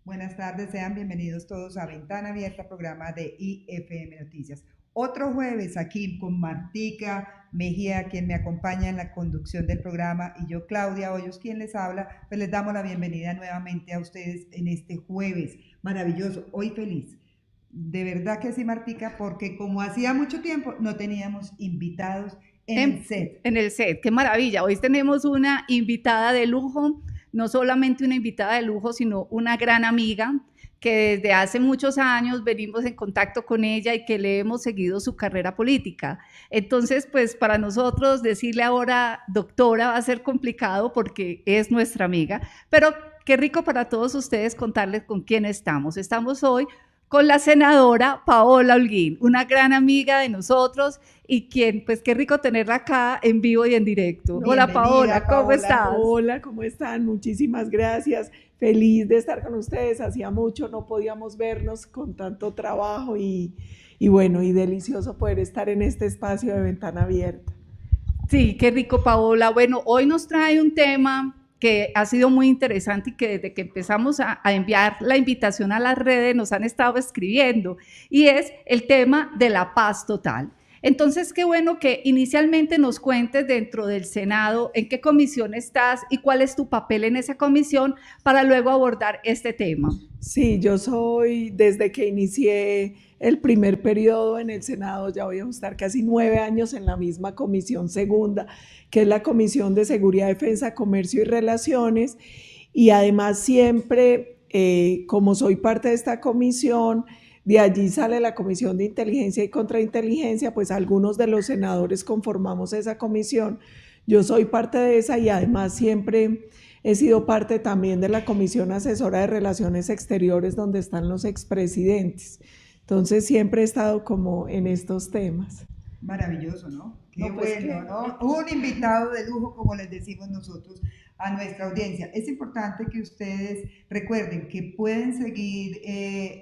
Buenas tardes, sean bienvenidos todos a Ventana Abierta, programa de IFM Noticias. Otro jueves aquí con Martica Mejía, quien me acompaña en la conducción del programa, y yo, Claudia Hoyos, quien les habla. Pues les damos la bienvenida nuevamente a ustedes en este jueves maravilloso, hoy feliz. De verdad que sí, Martica, porque como hacía mucho tiempo no teníamos invitados en el set. En el set, qué maravilla. Hoy tenemos una invitada de lujo, no solamente una invitada de lujo, sino una gran amiga que desde hace muchos años venimos en contacto con ella y que le hemos seguido su carrera política. Entonces, pues para nosotros decirle ahora doctora va a ser complicado porque es nuestra amiga, pero qué rico para todos ustedes contarles con quién estamos. Estamos hoy con la senadora Paola Holguín, una gran amiga de nosotros y quien, pues qué rico tenerla acá en vivo y en directo. Bienvenida, Hola Paola, ¿cómo estás? Hola, ¿cómo están? Muchísimas gracias. Feliz de estar con ustedes. Hacía mucho no podíamos vernos con tanto trabajo y bueno, y delicioso poder estar en este espacio de Ventana Abierta. Sí, qué rico Paola. Bueno, hoy nos trae un tema que ha sido muy interesante y que desde que empezamos a enviar la invitación a las redes nos han estado escribiendo, y es el tema de la paz total. Entonces, qué bueno que inicialmente nos cuentes dentro del Senado en qué comisión estás y cuál es tu papel en esa comisión para luego abordar este tema. Sí, yo soy, desde que inicié el primer periodo en el Senado, ya voy a estar casi 9 años en la misma comisión segunda, que es la Comisión de Seguridad, Defensa, Comercio y Relaciones, y además siempre, como soy parte de esta comisión, de allí sale la Comisión de Inteligencia y Contrainteligencia, pues algunos de los senadores conformamos esa comisión. Yo soy parte de esa y además siempre he sido parte también de la Comisión Asesora de Relaciones Exteriores, donde están los expresidentes. Entonces siempre he estado como en estos temas. Maravilloso, ¿no? Qué No, pues bueno, ¿no? Un invitado de lujo, como les decimos nosotros a nuestra audiencia. Es importante que ustedes recuerden que pueden seguir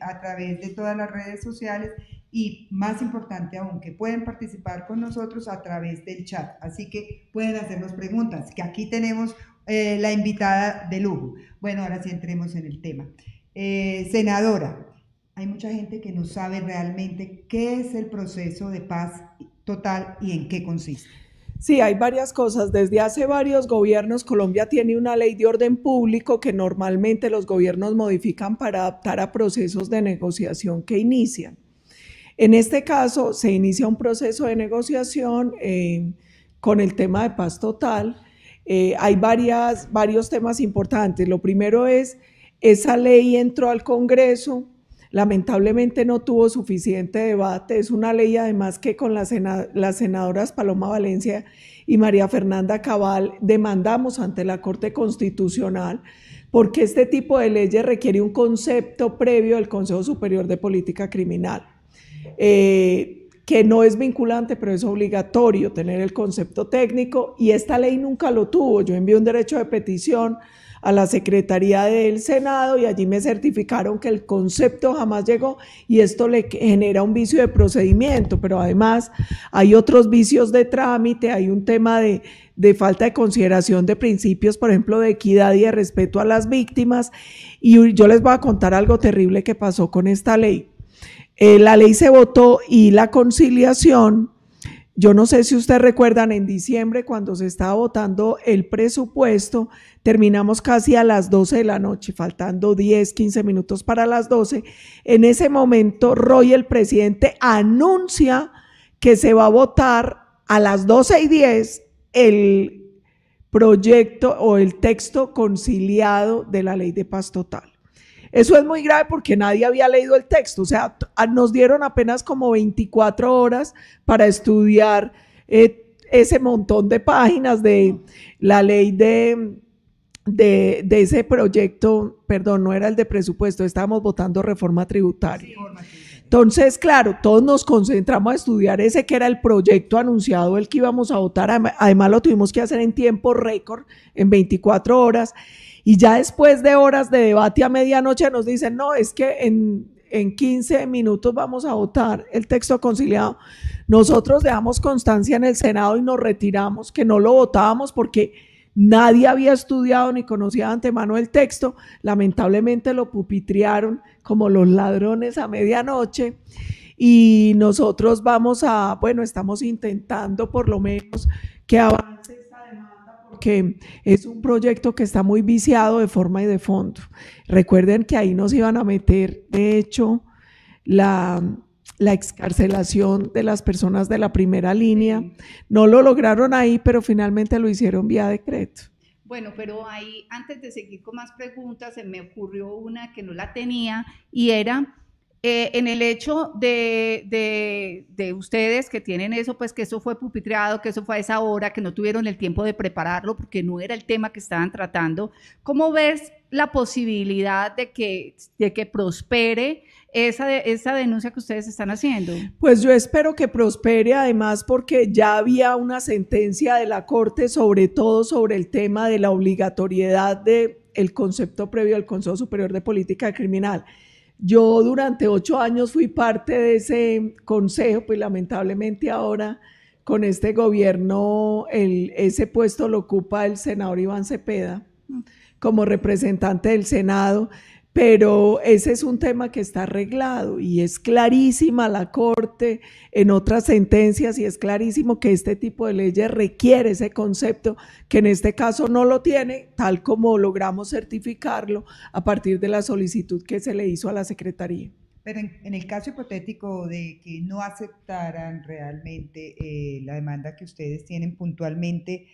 a través de todas las redes sociales y, más importante aún, que pueden participar con nosotros a través del chat. Así que pueden hacernos preguntas, que aquí tenemos la invitada de lujo. Bueno, ahora sí entremos en el tema. Senadora, hay mucha gente que no sabe realmente qué es el proceso de paz total y en qué consiste. Sí, hay varias cosas. Desde hace varios gobiernos, Colombia tiene una ley de orden público que normalmente los gobiernos modifican para adaptar a procesos de negociación que inician. En este caso, se inicia un proceso de negociación con el tema de paz total. Hay varios temas importantes. Lo primero es, esa ley entró al Congreso. Lamentablemente no tuvo suficiente debate. Es una ley además que con las senadoras Paloma Valencia y María Fernanda Cabal demandamos ante la Corte Constitucional, porque este tipo de leyes requiere un concepto previo del Consejo Superior de Política Criminal, que no es vinculante, pero es obligatorio tener el concepto técnico, y esta ley nunca lo tuvo. Yo envié un derecho de petición a la Secretaría del Senado y allí me certificaron que el concepto jamás llegó, y esto le genera un vicio de procedimiento, pero además hay otros vicios de trámite. Hay un tema de falta de consideración de principios, por ejemplo, de equidad y de respeto a las víctimas, y yo les voy a contar algo terrible que pasó con esta ley. La ley se votó y la conciliación, yo no sé si ustedes recuerdan, en diciembre cuando se estaba votando el presupuesto, terminamos casi a las 12 de la noche, faltando 10, 15 minutos para las 12. En ese momento, Roy, el presidente, anuncia que se va a votar a las 12:10 el proyecto o el texto conciliado de la ley de paz total. Eso es muy grave porque nadie había leído el texto. O sea, nos dieron apenas como 24 horas para estudiar ese montón de páginas de la ley de ese proyecto. Perdón, no era el de presupuesto, estábamos votando reforma tributaria. Entonces, claro, todos nos concentramos a estudiar ese que era el proyecto anunciado, el que íbamos a votar. Además lo tuvimos que hacer en tiempo récord, en 24 horas. Y ya después de horas de debate a medianoche nos dicen, no, es que en 15 minutos vamos a votar el texto conciliado. Nosotros dejamos constancia en el Senado y nos retiramos, que no lo votábamos porque nadie había estudiado ni conocía de antemano el texto, lamentablemente lo pupitriaron como los ladrones a medianoche, y nosotros estamos intentando por lo menos que avance esta demanda, porque es un proyecto que está muy viciado de forma y de fondo. Recuerden que ahí nos iban a meter, de hecho, la excarcelación de las personas de la primera línea. No lo lograron ahí, pero finalmente lo hicieron vía decreto. Bueno, pero ahí, antes de seguir con más preguntas, se me ocurrió una que no la tenía, y era en el hecho de ustedes que tienen eso, pues que eso fue pupitriado, que eso fue a esa hora, que no tuvieron el tiempo de prepararlo porque no era el tema que estaban tratando. ¿Cómo ves la posibilidad de que prospere esa denuncia que ustedes están haciendo? Pues yo espero que prospere, además porque ya había una sentencia de la Corte, sobre todo sobre el tema de la obligatoriedad del concepto previo al Consejo Superior de Política Criminal. Yo durante 8 años fui parte de ese consejo, pues lamentablemente ahora con este gobierno ese puesto lo ocupa el senador Iván Cepeda como representante del Senado, pero ese es un tema que está arreglado y es clarísima la Corte en otras sentencias, y es clarísimo que este tipo de leyes requiere ese concepto, que en este caso no lo tiene, tal como logramos certificarlo a partir de la solicitud que se le hizo a la Secretaría. Pero en el caso hipotético de que no aceptaran realmente la demanda que ustedes tienen puntualmente,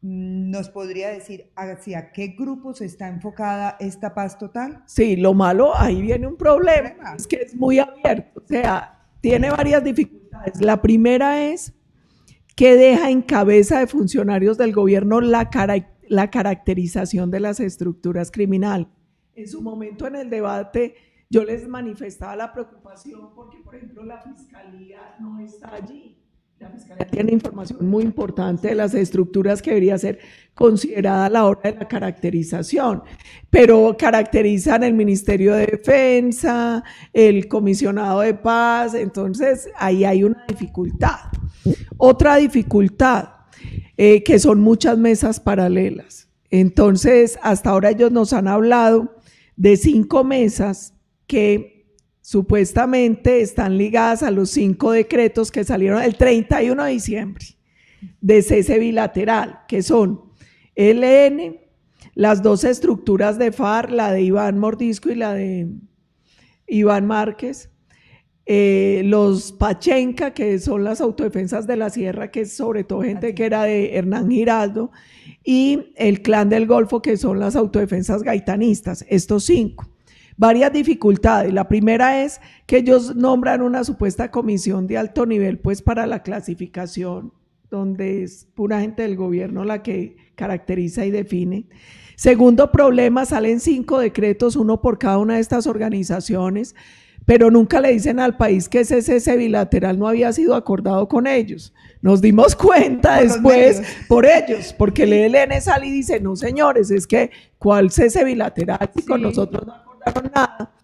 ¿nos podría decir hacia qué grupos está enfocada esta paz total? Sí, lo malo, ahí viene un problema, es que es muy abierto, o sea, tiene varias dificultades. La primera es que deja en cabeza de funcionarios del gobierno la caracterización de las estructuras criminales. En su momento en el debate yo les manifestaba la preocupación porque, por ejemplo, la Fiscalía no está allí. La Fiscalía tiene información muy importante de las estructuras que debería ser considerada a la hora de la caracterización, pero caracterizan el Ministerio de Defensa, el Comisionado de Paz, entonces ahí hay una dificultad. Otra dificultad, que son muchas mesas paralelas. Entonces, hasta ahora ellos nos han hablado de 5 mesas que supuestamente están ligadas a los 5 decretos que salieron el 31 de diciembre de cese bilateral, que son ELN, las 2 estructuras de FARC, la de Iván Mordisco y la de Iván Márquez, los Pachenca, que son las autodefensas de la Sierra, que es sobre todo gente que era de Hernán Giraldo, y el Clan del Golfo, que son las autodefensas gaitanistas, estos 5. Varias dificultades. La primera es que ellos nombran una supuesta comisión de alto nivel pues para la clasificación, donde es pura gente del gobierno la que caracteriza y define. Segundo problema, salen 5 decretos, uno por cada una de estas organizaciones, pero nunca le dicen al país que ese cese bilateral no había sido acordado con ellos. Nos dimos cuenta después por ellos, porque el ELN sale y dice, no señores, es que ¿cuál cese bilateral? Y con nosotros no acordaron nada.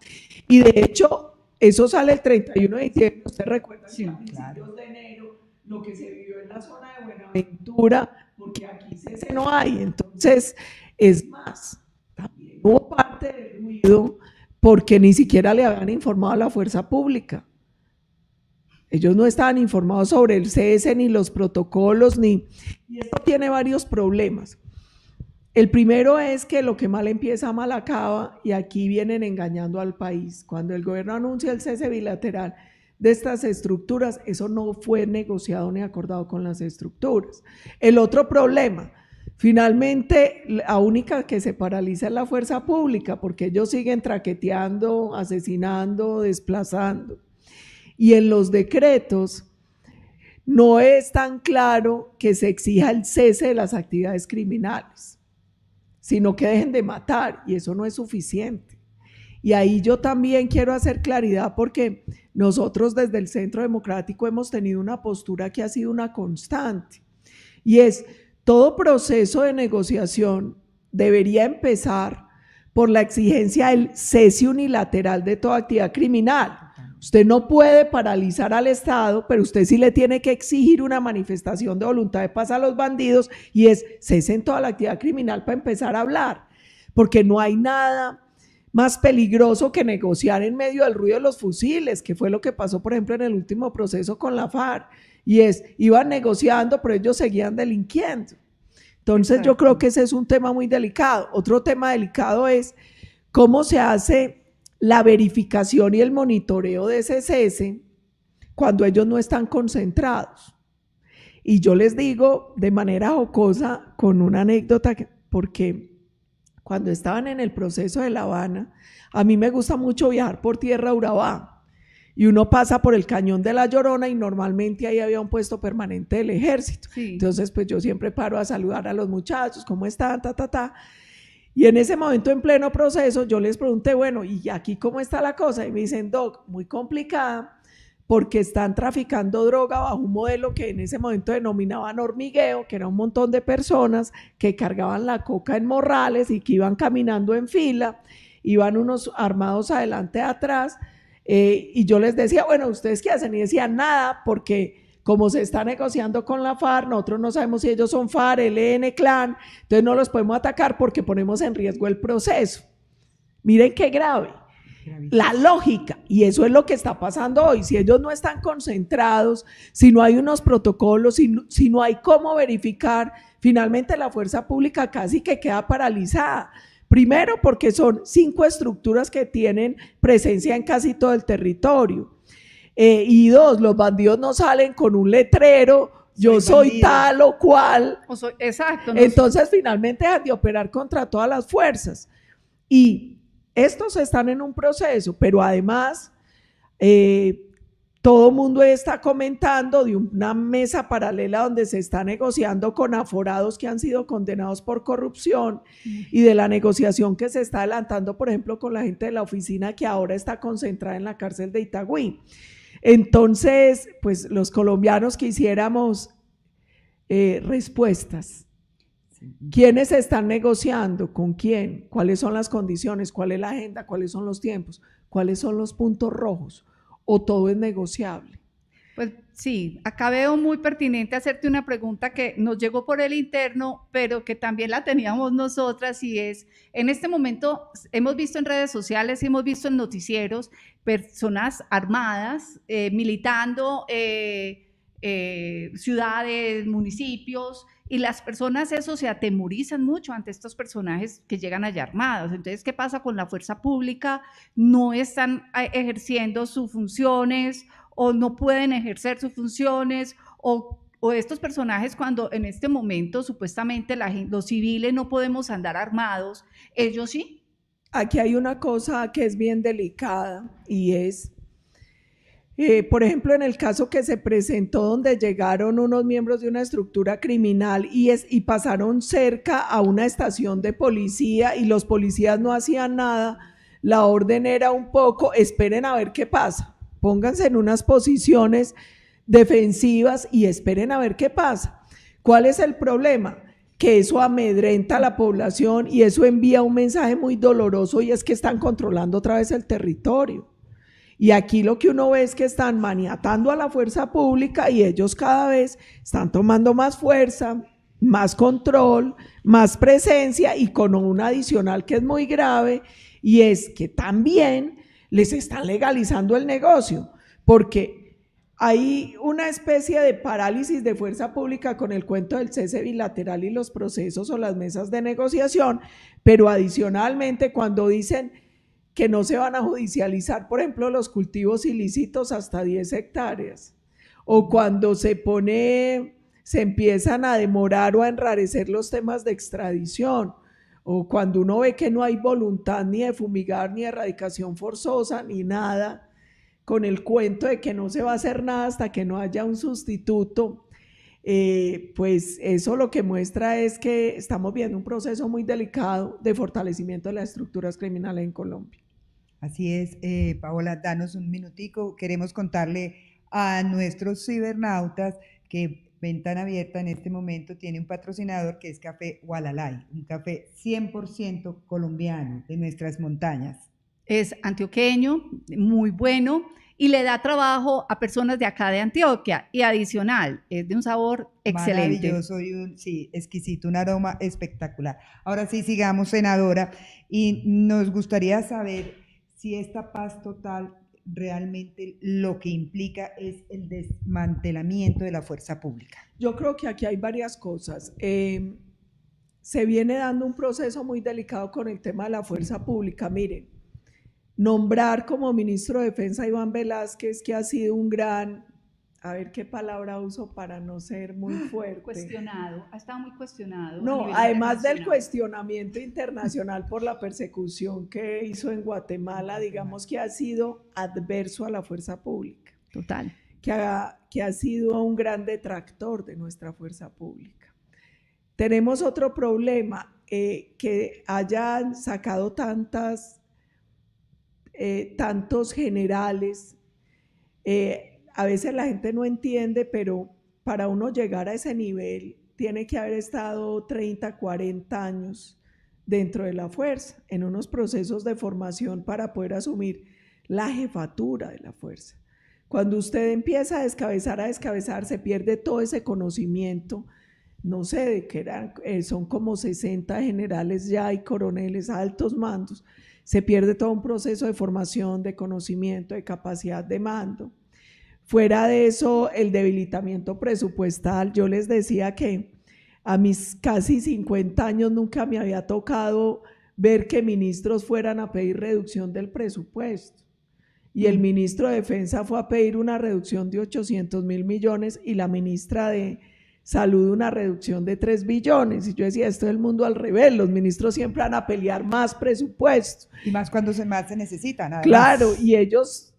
Y de hecho, eso sale el 31 de diciembre, usted recuerda, sí, a principios de enero, lo que se vivió en la zona de Buenaventura, porque aquí cese no hay. Entonces, es más, también hubo parte del ruido porque ni siquiera le habían informado a la fuerza pública. Ellos no estaban informados sobre el cese, ni los protocolos, y esto tiene varios problemas. El primero es que lo que mal empieza, mal acaba, y aquí vienen engañando al país. Cuando el gobierno anuncia el cese bilateral de estas estructuras, eso no fue negociado ni acordado con las estructuras. El otro problema, finalmente la única que se paraliza es la fuerza pública, porque ellos siguen traqueteando, asesinando, desplazando. Y en los decretos no es tan claro que se exija el cese de las actividades criminales, sino que dejen de matar, y eso no es suficiente. Y ahí yo también quiero hacer claridad, porque nosotros desde el Centro Democrático hemos tenido una postura que ha sido una constante, y es: todo proceso de negociación debería empezar por la exigencia del cese unilateral de toda actividad criminal. Usted no puede paralizar al Estado, pero usted sí le tiene que exigir una manifestación de voluntad de paz a los bandidos, y es cesen toda la actividad criminal para empezar a hablar, porque no hay nada más peligroso que negociar en medio del ruido de los fusiles, que fue lo que pasó, por ejemplo, en el último proceso con la FARC, y iban negociando, pero ellos seguían delinquiendo. Entonces yo creo que ese es un tema muy delicado. Otro tema delicado es cómo se hace la verificación y el monitoreo de ese cese cuando ellos no están concentrados. Y yo les digo de manera jocosa, con una anécdota, porque cuando estaban en el proceso de La Habana, a mí me gusta mucho viajar por tierra a Urabá, y uno pasa por el Cañón de la Llorona y normalmente ahí había un puesto permanente del ejército. Sí. Entonces pues yo siempre paro a saludar a los muchachos, ¿cómo están? Y en ese momento, en pleno proceso, yo les pregunté, bueno, ¿y aquí cómo está la cosa? Y me dicen, Doc, muy complicada, porque están traficando droga bajo un modelo que en ese momento denominaban hormigueo, que era un montón de personas que cargaban la coca en morrales y que iban caminando en fila, iban unos armados adelante, atrás, y yo les decía, bueno, ¿ustedes qué hacen? Y decían, nada, porque como se está negociando con la FARC, nosotros no sabemos si ellos son FARC, ELN, Clan, entonces no los podemos atacar porque ponemos en riesgo el proceso. Miren qué grave. La lógica, y eso es lo que está pasando hoy. Si ellos no están concentrados, si no hay unos protocolos, si no hay cómo verificar, finalmente la fuerza pública casi que queda paralizada. Primero porque son 5 estructuras que tienen presencia en casi todo el territorio. Y 2, los bandidos no salen con un letrero, yo soy tal o cual. Exacto. Entonces finalmente dejan de operar contra todas las fuerzas. Y estos están en un proceso, pero además todo el mundo está comentando de una mesa paralela donde se está negociando con aforados que han sido condenados por corrupción, y de la negociación que se está adelantando, por ejemplo, con la gente de la oficina que ahora está concentrada en la cárcel de Itagüí. Entonces, pues los colombianos quisiéramos respuestas. ¿Quiénes están negociando? ¿Con quién? ¿Cuáles son las condiciones? ¿Cuál es la agenda? ¿Cuáles son los tiempos? ¿Cuáles son los puntos rojos? ¿O todo es negociable? Pues sí, acá veo muy pertinente hacerte una pregunta que nos llegó por el interno, pero que también la teníamos nosotras, y es, en este momento hemos visto en redes sociales, hemos visto en noticieros, personas armadas militando ciudades, municipios, y las personas eso se atemorizan mucho ante estos personajes que llegan allá armados. Entonces, ¿qué pasa con la fuerza pública? No están ejerciendo sus funciones, o no pueden ejercer sus funciones, o estos personajes, cuando en este momento supuestamente los civiles no podemos andar armados, ellos sí. Aquí hay una cosa que es bien delicada, y es, por ejemplo, en el caso que se presentó donde llegaron unos miembros de una estructura criminal y pasaron cerca a una estación de policía y los policías no hacían nada, la orden era un poco, esperen a ver qué pasa, pónganse en unas posiciones defensivas y esperen a ver qué pasa. ¿Cuál es el problema? Que eso amedrenta a la población y eso envía un mensaje muy doloroso, y es que están controlando otra vez el territorio. Y aquí lo que uno ve es que están maniatando a la fuerza pública, y ellos cada vez están tomando más fuerza, más control, más presencia, y con un adicional que es muy grave, y es que también les están legalizando el negocio, porque hay una especie de parálisis de fuerza pública con el cuento del cese bilateral y los procesos o las mesas de negociación, pero adicionalmente cuando dicen que no se van a judicializar, por ejemplo, los cultivos ilícitos hasta 10 hectáreas, o cuando se empiezan a demorar o a enrarecer los temas de extradición, o cuando uno ve que no hay voluntad ni de fumigar, ni de erradicación forzosa, ni nada, con el cuento de que no se va a hacer nada hasta que no haya un sustituto, pues eso lo que muestra es que estamos viendo un proceso muy delicado de fortalecimiento de las estructuras criminales en Colombia. Así es, Paola, danos un minutico. Queremos contarle a nuestros cibernautas que Ventana Abierta en este momento tiene un patrocinador que es Café Gualalay, un café 100% colombiano de nuestras montañas. Es antioqueño, muy bueno, y le da trabajo a personas de acá de Antioquia, y adicional, es de un sabor excelente. Maravilloso sí, exquisito, un aroma espectacular. Ahora sí, sigamos, senadora, y nos gustaría saber si esta paz total realmente lo que implica es el desmantelamiento de la fuerza pública. Yo creo que aquí hay varias cosas. Se viene dando un proceso muy delicado con el tema de la fuerza pública. Miren, nombrar como ministro de Defensa a Iván Velázquez, que ha sido un gran, a ver qué palabra uso para no ser muy fuerte. Cuestionado, ha estado muy cuestionado. No, además del cuestionamiento internacional por la persecución que hizo en Guatemala, digamos que ha sido adverso a la fuerza pública. Total. Que ha sido un gran detractor de nuestra fuerza pública. Tenemos otro problema, que hayan sacado tantos generales. A veces la gente no entiende, pero para uno llegar a ese nivel tiene que haber estado 30, 40 años dentro de la fuerza, en unos procesos de formación para poder asumir la jefatura de la fuerza. Cuando usted empieza a descabezar, se pierde todo ese conocimiento. No sé, de que son como 60 generales ya y coroneles, altos mandos. Se pierde todo un proceso de formación, de conocimiento, de capacidad de mando. Fuera de eso, el debilitamiento presupuestal. Yo les decía que a mis casi 50 años nunca me había tocado ver que ministros fueran a pedir reducción del presupuesto. Y el ministro de Defensa fue a pedir una reducción de 800.000 millones y la ministra de Salud una reducción de 3 billones. Y yo decía, esto es el mundo al revés, los ministros siempre van a pelear más presupuesto. Y más cuando más se necesitan. Además. Claro, y ellos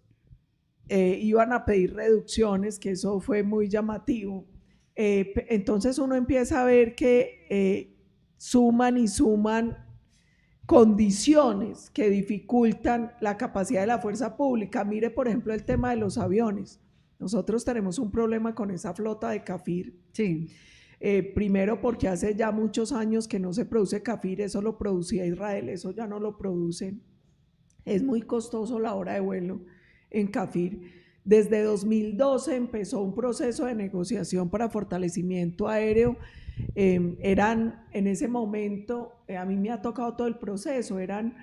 iban a pedir reducciones, que eso fue muy llamativo. Entonces uno empieza a ver que suman y suman condiciones que dificultan la capacidad de la fuerza pública. Mire, por ejemplo, el tema de los aviones. Nosotros tenemos un problema con esa flota de Cafir. Sí. Primero porque hace ya muchos años que no se produce Cafir, eso lo producía Israel, eso ya no lo producen. Es muy costoso la hora de vuelo en Cafir. Desde 2012 empezó un proceso de negociación para fortalecimiento aéreo. Eran en ese momento, a mí me ha tocado todo el proceso, eran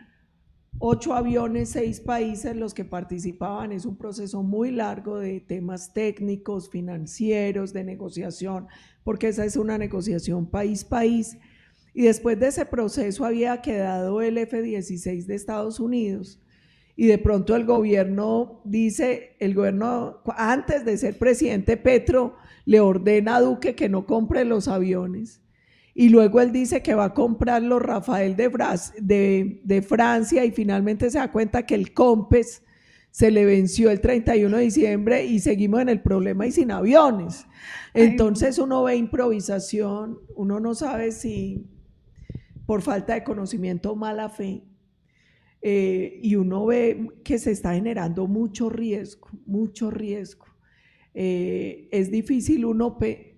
8 aviones, 6 países los que participaban. Es un proceso muy largo de temas técnicos, financieros, de negociación, porque esa es una negociación país-país. Y después de ese proceso había quedado el F-16 de Estados Unidos. Y de pronto el gobierno dice, antes de ser presidente, Petro le ordena a Duque que no compre los aviones. Y luego él dice que va a comprar los Rafael de Francia, y finalmente se da cuenta que el COMPES se le venció el 31 de diciembre y seguimos en el problema y sin aviones. Entonces uno ve improvisación, uno no sabe si por falta de conocimiento o mala fe, y uno ve que se está generando mucho riesgo, mucho riesgo. Es difícil,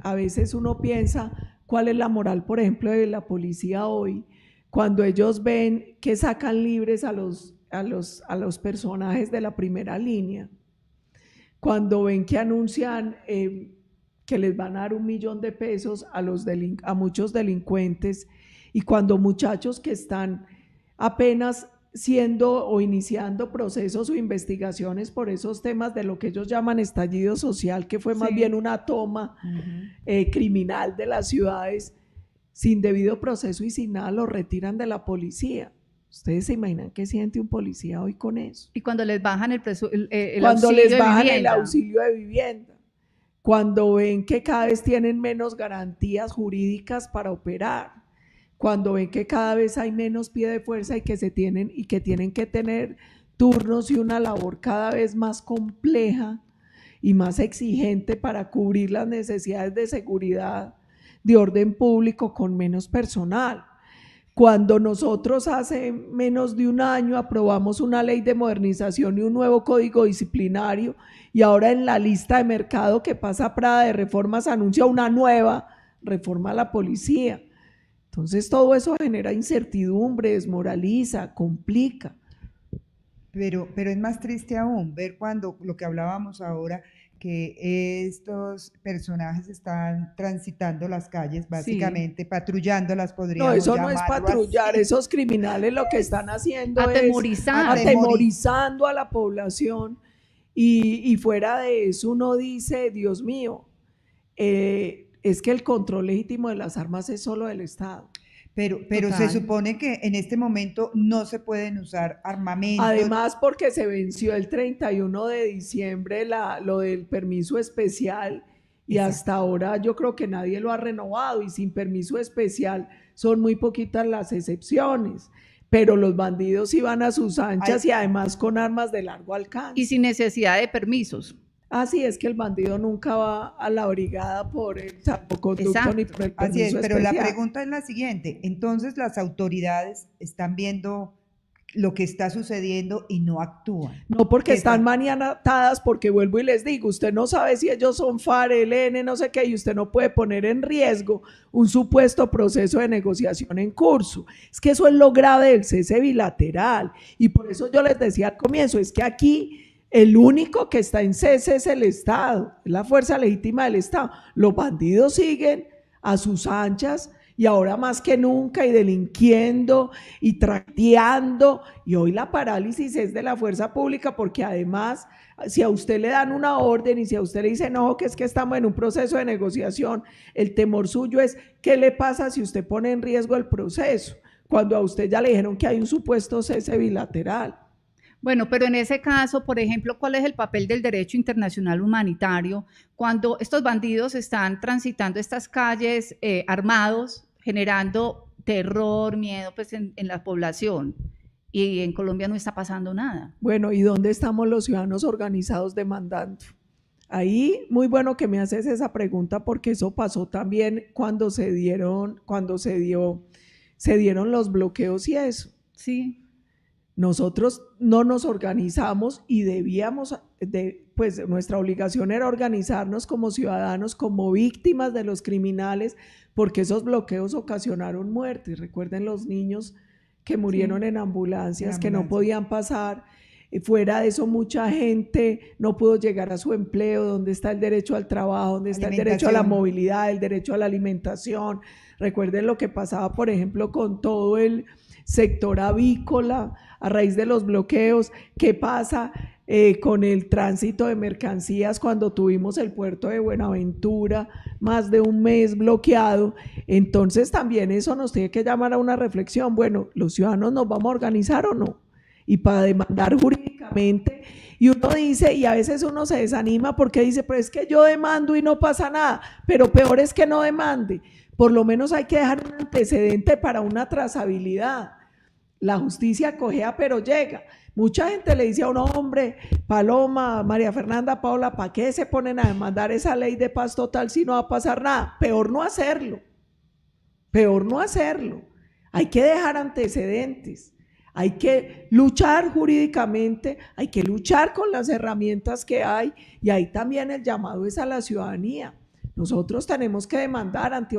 a veces uno piensa, ¿cuál es la moral, por ejemplo, de la policía hoy? Cuando ellos ven que sacan libres a los personajes de la primera línea, cuando ven que anuncian que les van a dar 1 millón de pesos a muchos delincuentes, y cuando muchachos que están apenas siendo o iniciando procesos o investigaciones por esos temas de lo que ellos llaman estallido social, que fue más bien una toma criminal de las ciudades, sin debido proceso y sin nada, lo retiran de la policía. ¿Ustedes se imaginan qué siente un policía hoy con eso? Y cuando les bajan el auxilio de vivienda, cuando ven que cada vez tienen menos garantías jurídicas para operar, cuando ven que cada vez hay menos pie de fuerza y que tienen que tener turnos y una labor cada vez más compleja y más exigente para cubrir las necesidades de seguridad, de orden público con menos personal. Cuando nosotros hace menos de un año aprobamos una ley de modernización y un nuevo código disciplinario, y ahora en la lista de mercado que pasa Prada de reformas anuncia una nueva reforma a la policía. Entonces todo eso genera incertidumbre, desmoraliza, complica. pero es más triste aún ver cuando lo que hablábamos ahora, que estos personajes están transitando las calles, básicamente, sí, patrullándolas, podríamos llamarlo. No, eso no es patrullar, así. Esos criminales lo que están haciendo es atemorizando a la población, y fuera de eso uno dice, Dios mío, es que el control legítimo de las armas es solo del Estado. Pero se supone que en este momento no se pueden usar armamentos. Además, porque se venció el 31 de diciembre lo del permiso especial, y exacto, hasta ahora yo creo que nadie lo ha renovado, y sin permiso especial son muy poquitas las excepciones. Pero los bandidos iban a sus anchas y además con armas de largo alcance. Y sin necesidad de permisos. Así es que el bandido nunca va a la brigada por el salvoconducto ni por el permiso así es, pero especial. La pregunta es la siguiente, entonces las autoridades están viendo lo que está sucediendo y no actúan. No, porque están maniatadas, porque vuelvo y les digo, usted no sabe si ellos son FARC, ELN, no sé qué, y usted no puede poner en riesgo un supuesto proceso de negociación en curso. Es que eso es lo grave del cese bilateral, y por eso yo les decía al comienzo, es que aquí el único que está en cese es el Estado, es la fuerza legítima del Estado. Los bandidos siguen a sus anchas, y ahora más que nunca, y delinquiendo y trateando, y hoy la parálisis es de la fuerza pública, porque además si a usted le dan una orden y si a usted le dicen no, que es que estamos en un proceso de negociación, el temor suyo es ¿qué le pasa si usted pone en riesgo el proceso? Cuando a usted ya le dijeron que hay un supuesto cese bilateral. Bueno, pero en ese caso, por ejemplo, ¿cuál es el papel del derecho internacional humanitario cuando estos bandidos están transitando estas calles armados, generando terror, miedo pues, en la población? Y en Colombia no está pasando nada. Bueno, ¿y dónde estamos los ciudadanos organizados demandando? Ahí, muy bueno que me haces esa pregunta, porque eso pasó también cuando se dieron los bloqueos y eso. Sí. Nosotros no nos organizamos y pues nuestra obligación era organizarnos como ciudadanos, como víctimas de los criminales, porque esos bloqueos ocasionaron muertes. Recuerden los niños que murieron en ambulancias, que no podían pasar. Fuera de eso, mucha gente no pudo llegar a su empleo. ¿Dónde está el derecho al trabajo? ¿Dónde está el derecho a la movilidad, el derecho a la alimentación? Recuerden lo que pasaba, por ejemplo, con todo el sector avícola a raíz de los bloqueos. ¿Qué pasa con el tránsito de mercancías cuando tuvimos el puerto de Buenaventura más de un mes bloqueado? Entonces también eso nos tiene que llamar a una reflexión. Bueno, ¿los ciudadanos nos vamos a organizar o no? Y para demandar jurídicamente, y uno dice, y a veces uno se desanima porque dice, pero es que yo demando y no pasa nada, pero peor es que no demande. Por lo menos hay que dejar un antecedente para una trazabilidad. La justicia cojea pero llega. Mucha gente le dice a un hombre, Paloma, María Fernanda, Paola, ¿para qué se ponen a demandar esa ley de paz total si no va a pasar nada? Peor no hacerlo, peor no hacerlo. Hay que dejar antecedentes, hay que luchar jurídicamente, hay que luchar con las herramientas que hay, y ahí también el llamado es a la ciudadanía. Nosotros tenemos que demandar ante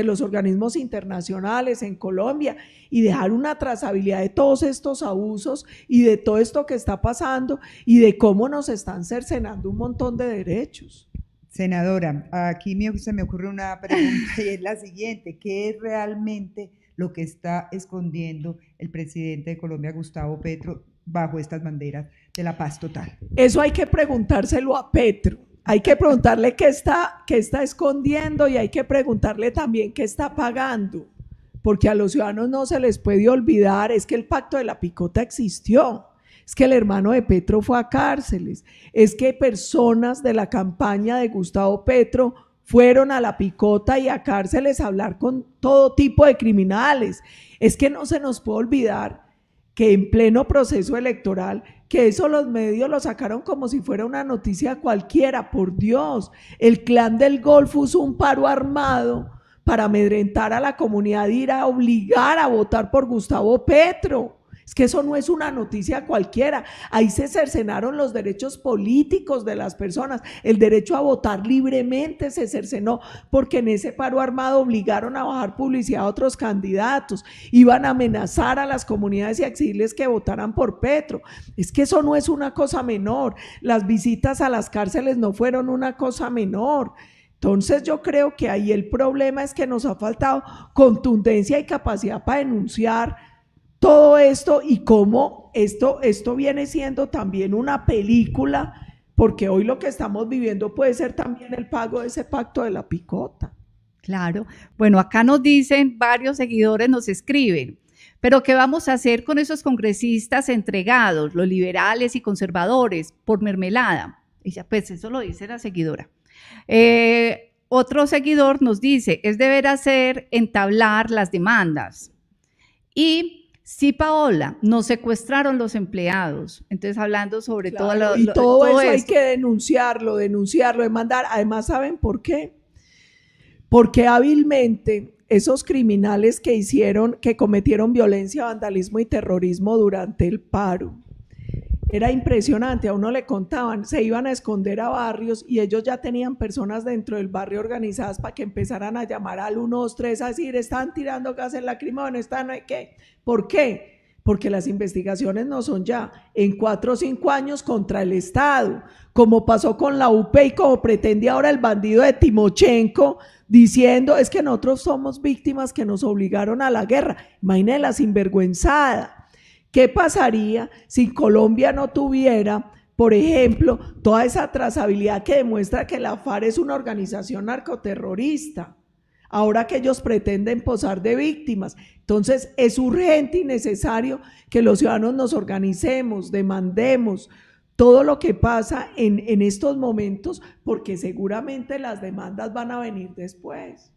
los organismos internacionales en Colombia y dejar una trazabilidad de todos estos abusos y de todo esto que está pasando y de cómo nos están cercenando un montón de derechos. Senadora, aquí se me ocurre una pregunta y es la siguiente: ¿qué es realmente lo que está escondiendo el presidente de Colombia, Gustavo Petro, bajo estas banderas de la paz total? Eso hay que preguntárselo a Petro. Hay que preguntarle qué está escondiendo, y hay que preguntarle también qué está pagando, porque a los ciudadanos no se les puede olvidar, es que el pacto de la picota existió, es que el hermano de Petro fue a cárceles, es que personas de la campaña de Gustavo Petro fueron a la picota y a cárceles a hablar con todo tipo de criminales. Es que no se nos puede olvidar que en pleno proceso electoral, que eso los medios lo sacaron como si fuera una noticia cualquiera, por Dios, el Clan del Golfo usó un paro armado para amedrentar a la comunidad, ir a obligar a votar por Gustavo Petro. Es que eso no es una noticia cualquiera. Ahí se cercenaron los derechos políticos de las personas. El derecho a votar libremente se cercenó porque en ese paro armado obligaron a bajar publicidad a otros candidatos. Iban a amenazar a las comunidades y a exigirles que votaran por Petro. Es que eso no es una cosa menor. Las visitas a las cárceles no fueron una cosa menor. Entonces yo creo que ahí el problema es que nos ha faltado contundencia y capacidad para denunciar todo esto y cómo esto viene siendo también una película, porque hoy lo que estamos viviendo puede ser también el pago de ese pacto de la picota. Claro. Bueno, acá nos dicen, varios seguidores nos escriben, pero ¿qué vamos a hacer con esos congresistas entregados, los liberales y conservadores, por mermelada? Ella, pues eso lo dice la seguidora. Otro seguidor nos dice, es deber hacer entablar las demandas. Y sí, Paola, nos secuestraron los empleados. Entonces, hablando sobre claro, todo todo eso hay que denunciarlo, demandar. Además, ¿saben por qué? Porque hábilmente esos criminales que cometieron violencia, vandalismo y terrorismo durante el paro, era impresionante, a uno le contaban, se iban a esconder a barrios y ellos ya tenían personas dentro del barrio organizadas para que empezaran a llamar al 123 a decir, están tirando gases lacrimógenos, están, ¿qué? ¿Por qué? Porque las investigaciones no son ya en 4 o 5 años contra el Estado, como pasó con la UP y como pretende ahora el bandido de Timochenko, diciendo, es que nosotros somos víctimas que nos obligaron a la guerra. Imagínense la sinvergüenzada. ¿Qué pasaría si Colombia no tuviera, por ejemplo, toda esa trazabilidad que demuestra que la FARC es una organización narcoterrorista? Ahora que ellos pretenden posar de víctimas. Entonces es urgente y necesario que los ciudadanos nos organicemos, demandemos todo lo que pasa en estos momentos, porque seguramente las demandas van a venir después.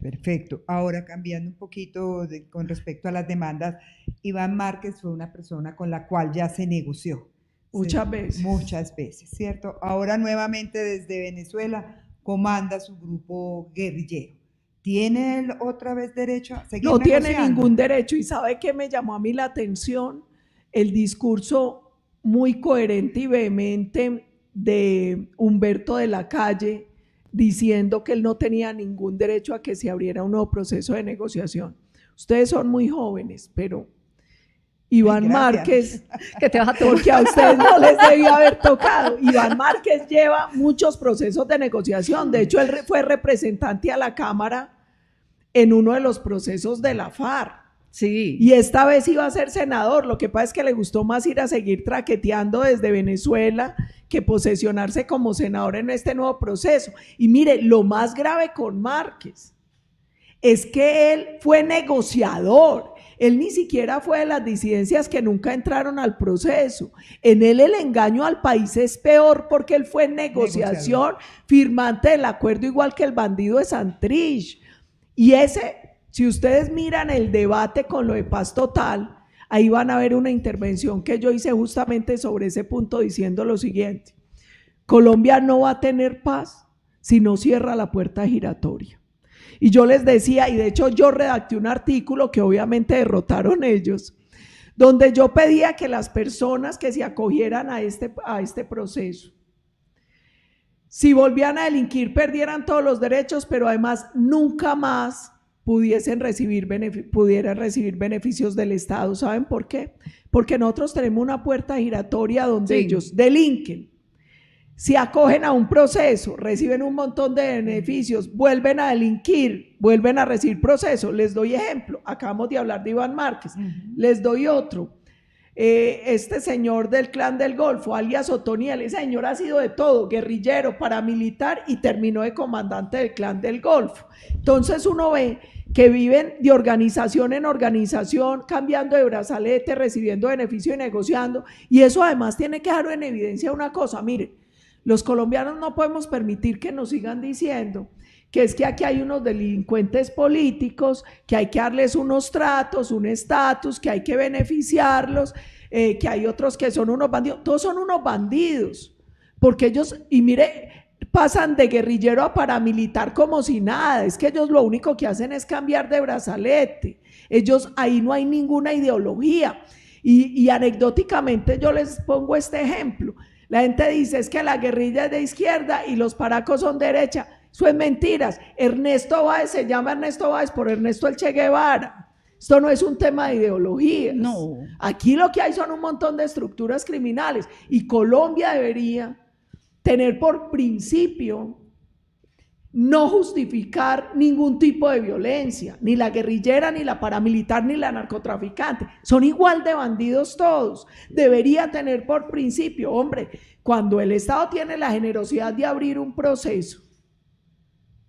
Perfecto. Ahora cambiando un poquito con respecto a las demandas, Iván Márquez fue una persona con la cual ya se negoció. Muchas veces. Muchas veces, ¿cierto? Ahora nuevamente desde Venezuela comanda su grupo guerrillero. ¿Tiene él otra vez derecho a seguir negociando? No tiene ningún derecho. ¿Y sabe qué me llamó a mí la atención? El discurso muy coherente y vehemente de Humberto de la Calle, diciendo que él no tenía ningún derecho a que se abriera un nuevo proceso de negociación. Ustedes son muy jóvenes, pero Iván Márquez, que te vas a porque a ustedes no les debía haber tocado. Iván Márquez lleva muchos procesos de negociación. De hecho, él fue representante a la Cámara en uno de los procesos de la FARC. Sí. Y esta vez iba a ser senador. Lo que pasa es que le gustó más ir a seguir traqueteando desde Venezuela que posesionarse como senador en este nuevo proceso. Y mire, lo más grave con Márquez es que él fue negociador. Él ni siquiera fue de las disidencias que nunca entraron al proceso. En él el engaño al país es peor porque él fue en negociación, firmante del acuerdo, igual que el bandido de Santrich. Y ese, si ustedes miran el debate con lo de Paz Total, ahí van a ver una intervención que yo hice justamente sobre ese punto diciendo lo siguiente: Colombia no va a tener paz si no cierra la puerta giratoria. Y yo les decía, y de hecho yo redacté un artículo que obviamente derrotaron ellos, donde yo pedía que las personas que se acogieran a este proceso, si volvían a delinquir, perdieran todos los derechos, pero además nunca más pudieran recibir beneficios del Estado. ¿Saben por qué? Porque nosotros tenemos una puerta giratoria donde ellos delinquen, se acogen a un proceso, reciben un montón de beneficios, vuelven a delinquir, vuelven a recibir proceso. Les doy ejemplo, acabamos de hablar de Iván Márquez, les doy otro. Este señor del Clan del Golfo, alias Otoniel, ese señor ha sido de todo, guerrillero, paramilitar y terminó de comandante del Clan del Golfo. Entonces uno ve que viven de organización en organización, cambiando de brazalete, recibiendo beneficio y negociando, y eso además tiene que dejar en evidencia una cosa. Miren, los colombianos no podemos permitir que nos sigan diciendo que es que aquí hay unos delincuentes políticos, que hay que darles unos tratos, un estatus, que hay que beneficiarlos, que hay otros que son unos bandidos. Todos son unos bandidos, porque ellos, y mire, pasan de guerrillero a paramilitar como si nada. Es que ellos lo único que hacen es cambiar de brazalete. Ellos, ahí no hay ninguna ideología. Y anecdóticamente yo les pongo este ejemplo. La gente dice es que la guerrilla es de izquierda y los paracos son derecha. Eso es mentiras. Ernesto Báez se llama Ernesto Báez por Ernesto el Che Guevara. Esto no es un tema de ideologías. No. Aquí lo que hay son un montón de estructuras criminales y Colombia debería tener por principio no justificar ningún tipo de violencia, ni la guerrillera, ni la paramilitar, ni la narcotraficante. Son igual de bandidos todos. Debería tener por principio, hombre, cuando el Estado tiene la generosidad de abrir un proceso,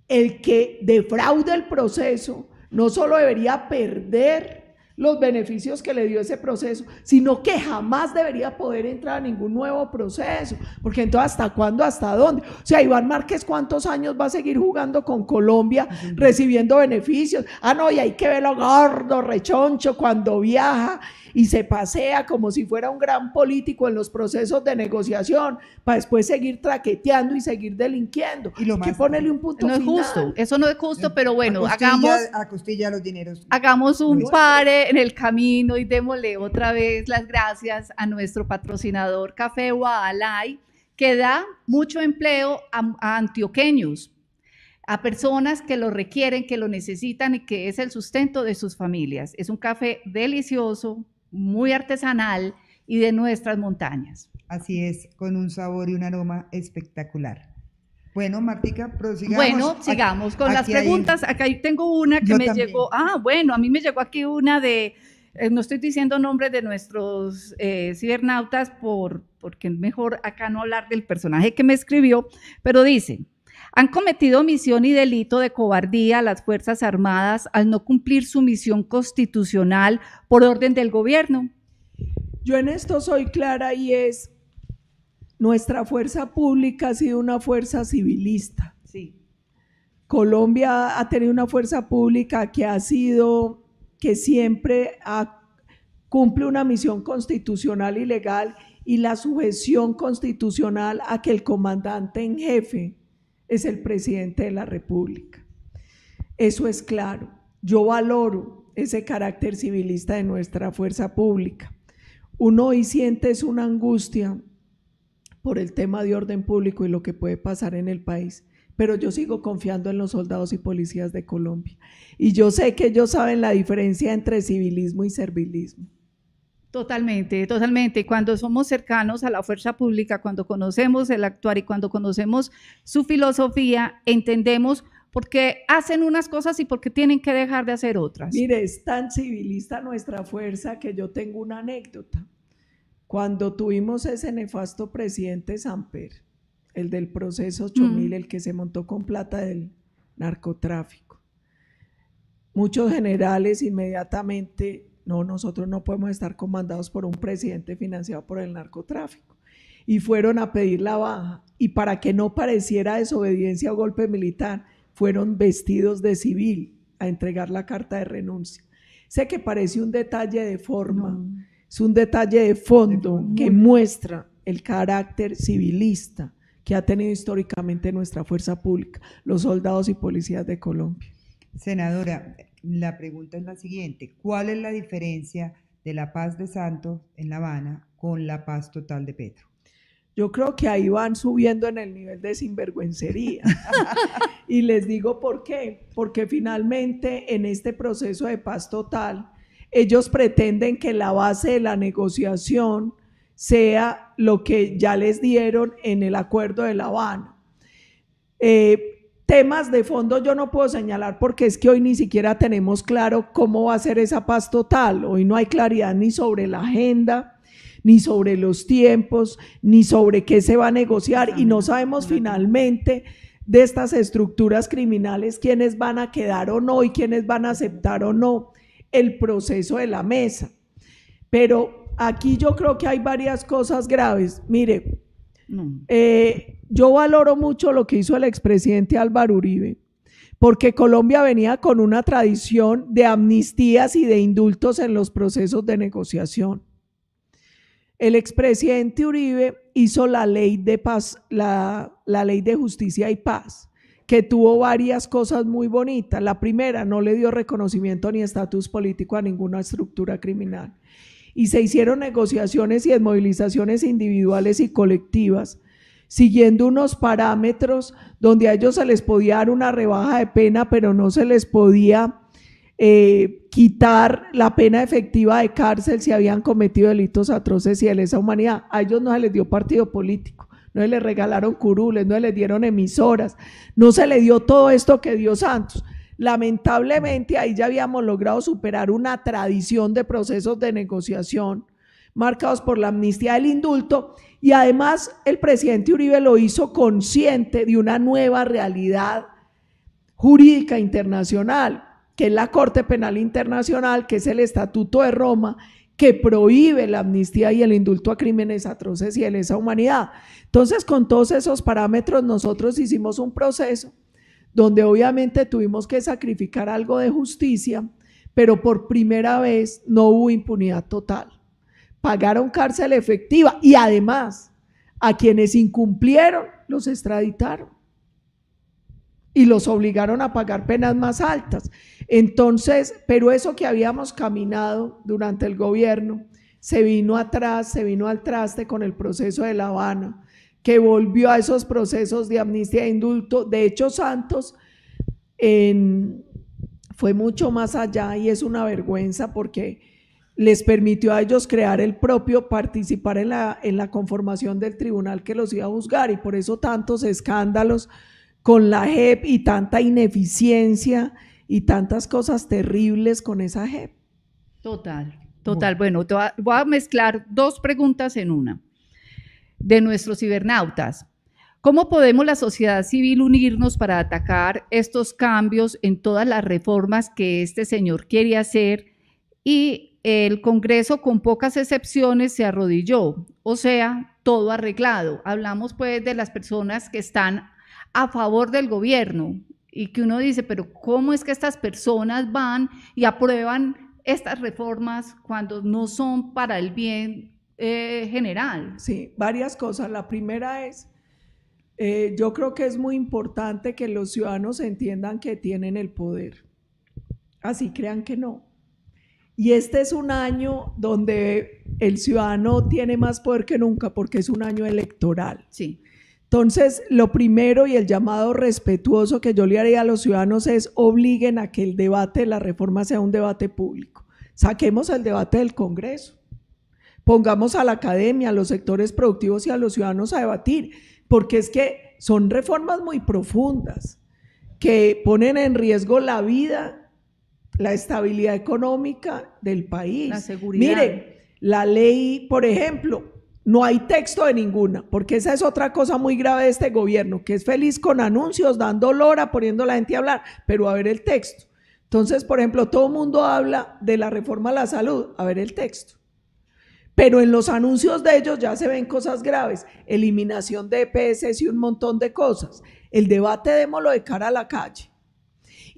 el que defraude el proceso no solo debería perder los beneficios que le dio ese proceso, sino que jamás debería poder entrar a ningún nuevo proceso, porque entonces ¿hasta cuándo? ¿Hasta dónde? O sea, Iván Márquez, ¿cuántos años va a seguir jugando con Colombia recibiendo beneficios? Ah, no, y hay que verlo gordo, rechoncho, cuando viaja y se pasea como si fuera un gran político en los procesos de negociación, para después seguir traqueteando y seguir delinquiendo. Y lo hay más, que ponerle un punto no es final. justo, eso no es justo, pero bueno, a costilla los dineros. hagamos un pare en el camino y démosle otra vez las gracias a nuestro patrocinador Café Guadalay, que da mucho empleo a antioqueños, a personas que lo requieren, que lo necesitan y que es el sustento de sus familias. Es un café delicioso, muy artesanal y de nuestras montañas. Así es, con un sabor y un aroma espectacular. Bueno, Martica, prosigamos. Bueno, sigamos con las preguntas. Acá tengo una que me llegó. Ah, bueno, a mí me llegó aquí una de, no estoy diciendo nombres de nuestros cibernautas porque es mejor acá no hablar del personaje que me escribió, pero dice: han cometido omisión y delito de cobardía las Fuerzas Armadas al no cumplir su misión constitucional por orden del gobierno. Yo en esto soy clara y es, nuestra fuerza pública ha sido una fuerza civilista. Sí. Colombia ha tenido una fuerza pública que siempre cumple una misión constitucional y legal y la sujeción constitucional a que el comandante en jefe es el presidente de la República. Eso es claro. Yo valoro ese carácter civilista de nuestra fuerza pública. Uno hoy siente es una angustia por el tema de orden público y lo que puede pasar en el país, pero yo sigo confiando en los soldados y policías de Colombia. Y yo sé que ellos saben la diferencia entre civilismo y servilismo. Totalmente, totalmente. Cuando somos cercanos a la fuerza pública, cuando conocemos el actuar y cuando conocemos su filosofía, entendemos por qué hacen unas cosas y por qué tienen que dejar de hacer otras. Mire, es tan civilista nuestra fuerza que yo tengo una anécdota. Cuando tuvimos ese nefasto presidente Samper, el del proceso 8000, el que se montó con plata del narcotráfico, muchos generales inmediatamente: no, nosotros no podemos estar comandados por un presidente financiado por el narcotráfico. Y fueron a pedir la baja, y para que no pareciera desobediencia o golpe militar, fueron vestidos de civil a entregar la carta de renuncia. Sé que parece un detalle de forma, es un detalle de fondo que muestra el carácter civilista que ha tenido históricamente nuestra fuerza pública, los soldados y policías de Colombia. Senadora, la pregunta es la siguiente: ¿cuál es la diferencia de la paz de Santos en La Habana con la paz total de Petro? Yo creo que ahí van subiendo en el nivel de sinvergüencería. Y les digo por qué. Porque finalmente en este proceso de paz total, ellos pretenden que la base de la negociación sea lo que ya les dieron en el acuerdo de La Habana. Temas de fondo yo no puedo señalar porque es que hoy ni siquiera tenemos claro cómo va a ser esa paz total. Hoy no hay claridad ni sobre la agenda, ni sobre los tiempos, ni sobre qué se va a negociar, y no sabemos finalmente de estas estructuras criminales quiénes van a quedar o no y quiénes van a aceptar o no el proceso de la mesa. Pero aquí yo creo que hay varias cosas graves. Mire, yo valoro mucho lo que hizo el expresidente Álvaro Uribe, porque Colombia venía con una tradición de amnistías y de indultos en los procesos de negociación. El expresidente Uribe hizo la ley de paz, la ley de justicia y paz, que tuvo varias cosas muy bonitas. La primera, no le dio reconocimiento ni estatus político a ninguna estructura criminal. Y se hicieron negociaciones y desmovilizaciones individuales y colectivas, siguiendo unos parámetros donde a ellos se les podía dar una rebaja de pena, pero no se les podía quitar la pena efectiva de cárcel si habían cometido delitos atroces y de lesa humanidad. A ellos no se les dio partido político, no se les regalaron curules, no se les dieron emisoras, no se les dio todo esto que dio Santos. Lamentablemente ahí ya habíamos logrado superar una tradición de procesos de negociación marcados por la amnistía del indulto, y además el presidente Uribe lo hizo consciente de una nueva realidad jurídica internacional, que es la Corte Penal Internacional, que es el Estatuto de Roma, que prohíbe la amnistía y el indulto a crímenes atroces y de lesa humanidad. Entonces, con todos esos parámetros, nosotros hicimos un proceso donde obviamente tuvimos que sacrificar algo de justicia, pero por primera vez no hubo impunidad total. Pagaron cárcel efectiva y además a quienes incumplieron los extraditaron y los obligaron a pagar penas más altas. Entonces, pero eso que habíamos caminado durante el gobierno se vino atrás, se vino al traste con el proceso de La Habana, que volvió a esos procesos de amnistía e indulto. De hecho, Santos fue mucho más allá y es una vergüenza porque les permitió a ellos crear el propio, participar en la conformación del tribunal que los iba a juzgar, y por eso tantos escándalos con la JEP y tanta ineficiencia y tantas cosas terribles con esa JEP. Total. Bueno, voy a mezclar dos preguntas en una. De nuestros cibernautas, ¿cómo podemos la sociedad civil unirnos para atacar estos cambios en todas las reformas que este señor quiere hacer? Y el Congreso, con pocas excepciones, se arrodilló, o sea, todo arreglado. Hablamos pues de las personas que están a favor del gobierno y que uno dice, pero ¿cómo es que estas personas van y aprueban estas reformas cuando no son para el bien general? Sí, varias cosas. La primera es, yo creo que es muy importante que los ciudadanos entiendan que tienen el poder, así crean que no. Y este es un año donde el ciudadano tiene más poder que nunca porque es un año electoral. Sí. Entonces, lo primero y el llamado respetuoso que yo le haría a los ciudadanos es obliguen a que el debate de la reforma sea un debate público. Saquemos el debate del Congreso, pongamos a la academia, a los sectores productivos y a los ciudadanos a debatir, porque es que son reformas muy profundas que ponen en riesgo la vida, la estabilidad económica del país. La seguridad. Miren, la ley, por ejemplo, no hay texto de ninguna, porque esa es otra cosa muy grave de este gobierno, que es feliz con anuncios, dando lora, poniendo a la gente a hablar, pero a ver el texto. Entonces, por ejemplo, todo el mundo habla de la reforma a la salud, a ver el texto. Pero en los anuncios de ellos ya se ven cosas graves, eliminación de EPS y un montón de cosas. El debate démoslo de cara a la calle.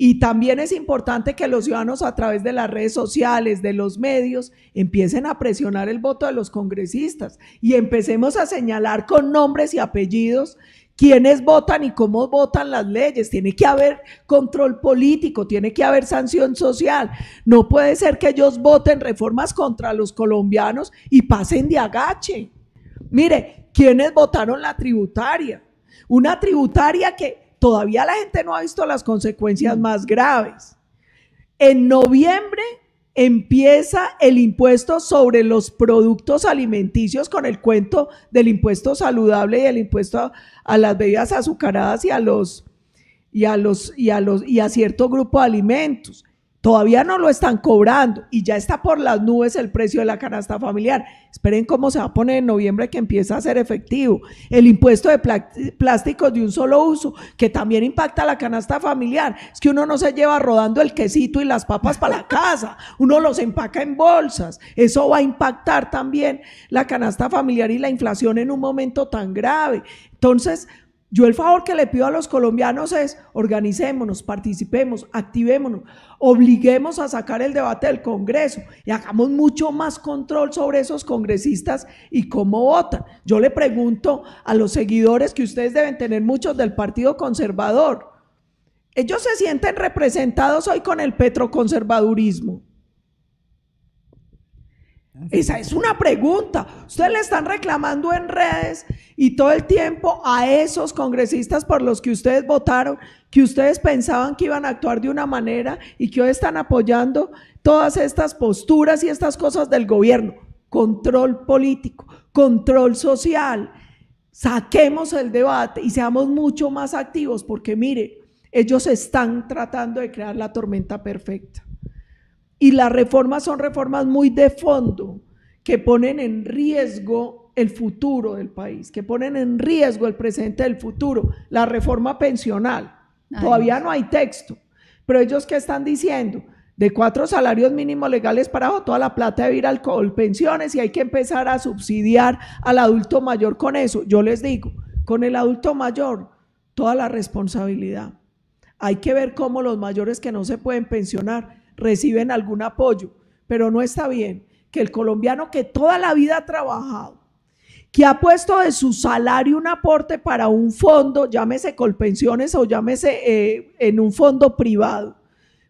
Y también es importante que los ciudadanos a través de las redes sociales, de los medios, empiecen a presionar el voto de los congresistas y empecemos a señalar con nombres y apellidos quiénes votan y cómo votan las leyes. Tiene que haber control político, tiene que haber sanción social. No puede ser que ellos voten reformas contra los colombianos y pasen de agache. Mire, ¿quiénes votaron la tributaria? Una tributaria que todavía la gente no ha visto las consecuencias más graves. En noviembre empieza el impuesto sobre los productos alimenticios con el cuento del impuesto saludable y el impuesto a las bebidas azucaradas y a cierto grupo de alimentos. Todavía no lo están cobrando y ya está por las nubes el precio de la canasta familiar. Esperen cómo se va a poner en noviembre, que empieza a ser efectivo. El impuesto de plásticos de un solo uso, que también impacta la canasta familiar. Es que uno no se lleva rodando el quesito y las papas para la casa, uno los empaca en bolsas. Eso va a impactar también la canasta familiar y la inflación en un momento tan grave. Entonces, yo el favor que le pido a los colombianos es organicémonos, participemos, activémonos, obliguemos a sacar el debate del Congreso y hagamos mucho más control sobre esos congresistas y cómo votan. Yo le pregunto a los seguidores, que ustedes deben tener muchos del Partido Conservador, Ellos se sienten representados hoy con el petroconservadurismo. Esa es una pregunta. Ustedes le están reclamando en redes y todo el tiempo a esos congresistas por los que ustedes votaron, que ustedes pensaban que iban a actuar de una manera y que hoy están apoyando todas estas posturas y estas cosas del gobierno. Control político, control social. Saquemos el debate y seamos mucho más activos, porque mire, ellos están tratando de crear la tormenta perfecta. Y las reformas son reformas muy de fondo, que ponen en riesgo el futuro del país, que ponen en riesgo el presente del futuro. La reforma pensional, todavía no hay texto, pero ellos ¿qué están diciendo? De 4 salarios mínimos legales para abajo, toda la plata debe ir al Colpensiones y hay que empezar a subsidiar al adulto mayor con eso. Yo les digo, con el adulto mayor, toda la responsabilidad. Hay que ver cómo los mayores que no se pueden pensionar reciben algún apoyo, pero no está bien que el colombiano que toda la vida ha trabajado, que ha puesto de su salario un aporte para un fondo, llámese Colpensiones o llámese en un fondo privado,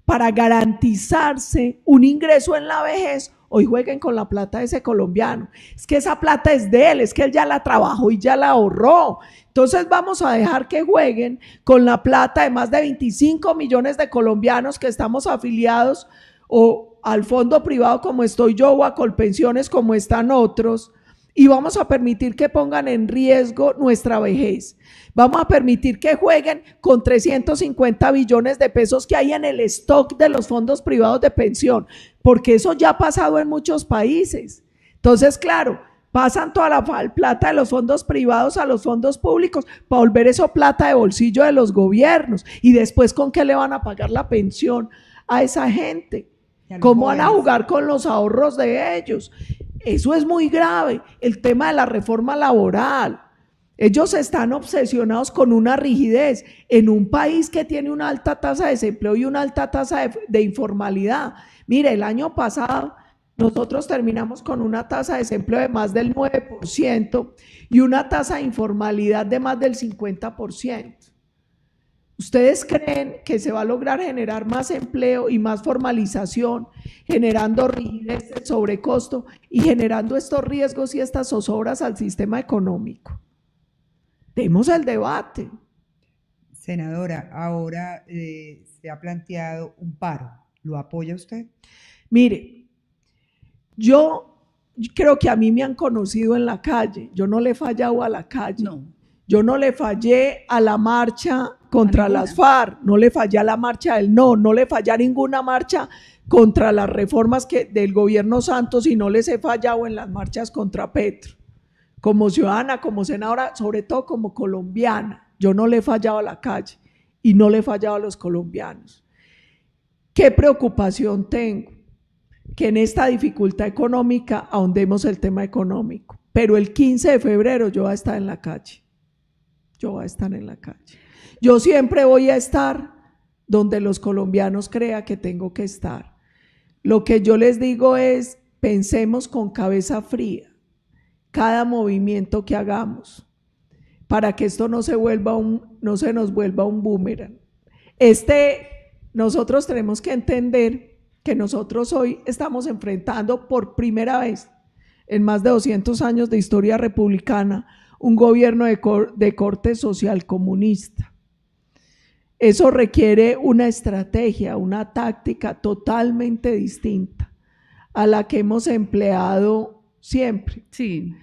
para garantizarse un ingreso en la vejez, hoy jueguen con la plata de ese colombiano. Es que esa plata es de él, es que él ya la trabajó y ya la ahorró. Entonces vamos a dejar que jueguen con la plata de más de 25 millones de colombianos que estamos afiliados o al fondo privado como estoy yo o a Colpensiones como están otros, y vamos a permitir que pongan en riesgo nuestra vejez. Vamos a permitir que jueguen con 350 billones de pesos que hay en el stock de los fondos privados de pensión, porque eso ya ha pasado en muchos países. Entonces, claro, pasan toda la plata de los fondos privados a los fondos públicos para volver eso plata de bolsillo de los gobiernos. Y después, ¿con qué le van a pagar la pensión a esa gente? ¿Cómo van a jugar con los ahorros de ellos? Eso es muy grave. El tema de la reforma laboral. Ellos están obsesionados con una rigidez en un país que tiene una alta tasa de desempleo y una alta tasa de informalidad. Mire, el año pasado nosotros terminamos con una tasa de desempleo de más del 9% y una tasa de informalidad de más del 50%. ¿Ustedes creen que se va a lograr generar más empleo y más formalización, generando rigidez de sobrecosto y generando estos riesgos y estas zozobras al sistema económico? Demos el debate. Senadora, ahora se ha planteado un paro. ¿Lo apoya usted? Mire, yo creo que a mí me han conocido en la calle. Yo no le he fallado a la calle. No. Yo no le fallé a la marcha contra las FARC, no le fallé a la marcha del no le fallé a ninguna marcha contra las reformas del gobierno Santos y no les he fallado en las marchas contra Petro. Como ciudadana, como senadora, sobre todo como colombiana, yo no le he fallado a la calle y no le he fallado a los colombianos. ¿Qué preocupación tengo? Que en esta dificultad económica ahondemos el tema económico, pero el 15 de febrero yo voy a estar en la calle. Yo voy a estar en la calle. Yo siempre voy a estar donde los colombianos crean que tengo que estar. Lo que yo les digo es, pensemos con cabeza fría cada movimiento que hagamos para que esto no se nos vuelva un boomerang. Nosotros tenemos que entender que nosotros hoy estamos enfrentando por primera vez en más de 200 años de historia republicana un gobierno de corte social comunista. Eso requiere una estrategia, una táctica totalmente distinta a la que hemos empleado siempre. Sí.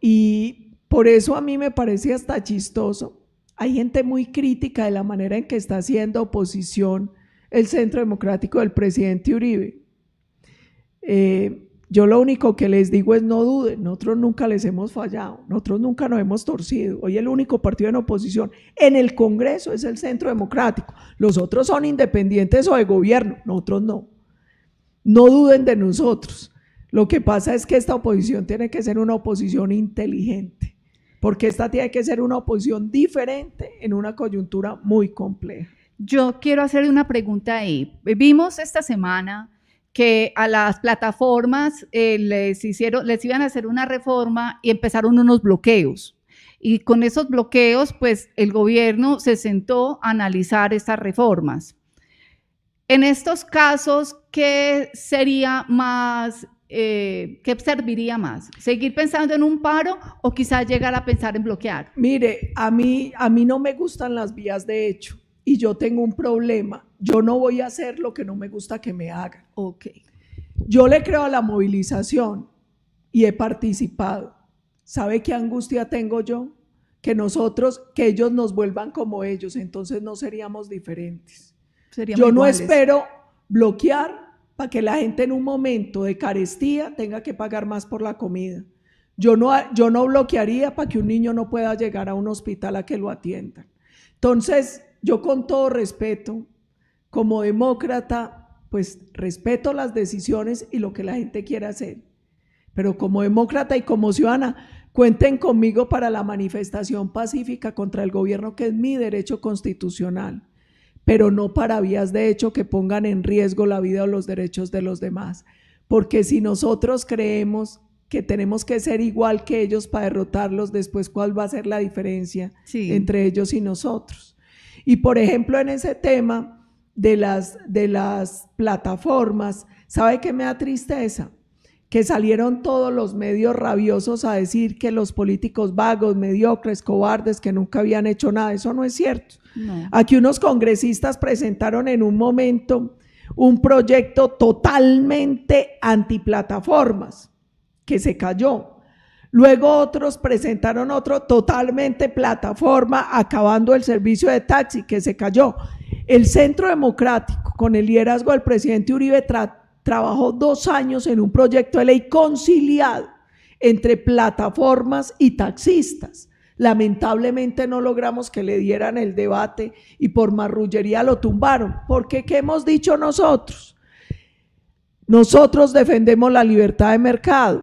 Y por eso a mí me parece hasta chistoso. Hay gente muy crítica de la manera en que está haciendo oposición el Centro Democrático del presidente Uribe. Yo lo único que les digo es no duden, nosotros nunca les hemos fallado, nosotros nunca nos hemos torcido. Hoy el único partido en oposición en el Congreso es el Centro Democrático. Los otros son independientes o de gobierno, nosotros no. No duden de nosotros. Lo que pasa es que esta oposición tiene que ser una oposición inteligente, porque esta tiene que ser una oposición diferente en una coyuntura muy compleja. Yo quiero hacerle una pregunta ahí. Vimos esta semana que a las plataformas les iban a hacer una reforma y empezaron unos bloqueos. Y con esos bloqueos, pues el gobierno se sentó a analizar estas reformas. En estos casos, ¿qué sería más, qué serviría más? ¿Seguir pensando en un paro o quizás llegar a pensar en bloquear? Mire, a mí no me gustan las vías de hecho y yo tengo un problema. Yo no voy a hacer lo que no me gusta que me hagan. Ok. Yo le creo a la movilización y he participado. ¿Sabe qué angustia tengo yo? Que ellos nos vuelvan como ellos, entonces no seríamos diferentes. Yo no espero bloquear para que la gente en un momento de carestía tenga que pagar más por la comida. Yo no bloquearía para que un niño no pueda llegar a un hospital a que lo atiendan. Entonces, yo con todo respeto, como demócrata, pues respeto las decisiones y lo que la gente quiere hacer. Pero como demócrata y como ciudadana, cuenten conmigo para la manifestación pacífica contra el gobierno, que es mi derecho constitucional, pero no para vías de hecho que pongan en riesgo la vida o los derechos de los demás. Porque si nosotros creemos que tenemos que ser igual que ellos para derrotarlos, después ¿cuál va a ser la diferencia entre ellos y nosotros? Y por ejemplo, en ese tema de las plataformas, ¿sabe qué me da tristeza? Que salieron todos los medios rabiosos a decir que los políticos vagos, mediocres, cobardes, que nunca habían hecho nada. Eso no es cierto. No. Aquí unos congresistas presentaron en un momento un proyecto totalmente antiplataformas, que se cayó. Luego otros presentaron otro totalmente plataforma, acabando el servicio de taxi, que se cayó. El Centro Democrático, con el liderazgo del presidente Uribe, trabajó 2 años en un proyecto de ley conciliado entre plataformas y taxistas. Lamentablemente no logramos que le dieran el debate y por marrullería lo tumbaron. Porque ¿qué hemos dicho nosotros? Nosotros defendemos la libertad de mercado.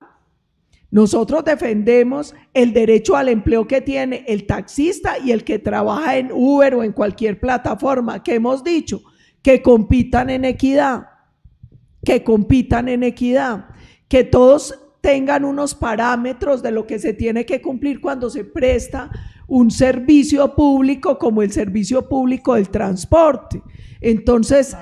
Nosotros defendemos el derecho al empleo que tiene el taxista y el que trabaja en Uber o en cualquier plataforma. ¿Qué hemos dicho? Que compitan en equidad. Que compitan en equidad, que todos tengan unos parámetros de lo que se tiene que cumplir cuando se presta un servicio público como el servicio público del transporte. Entonces,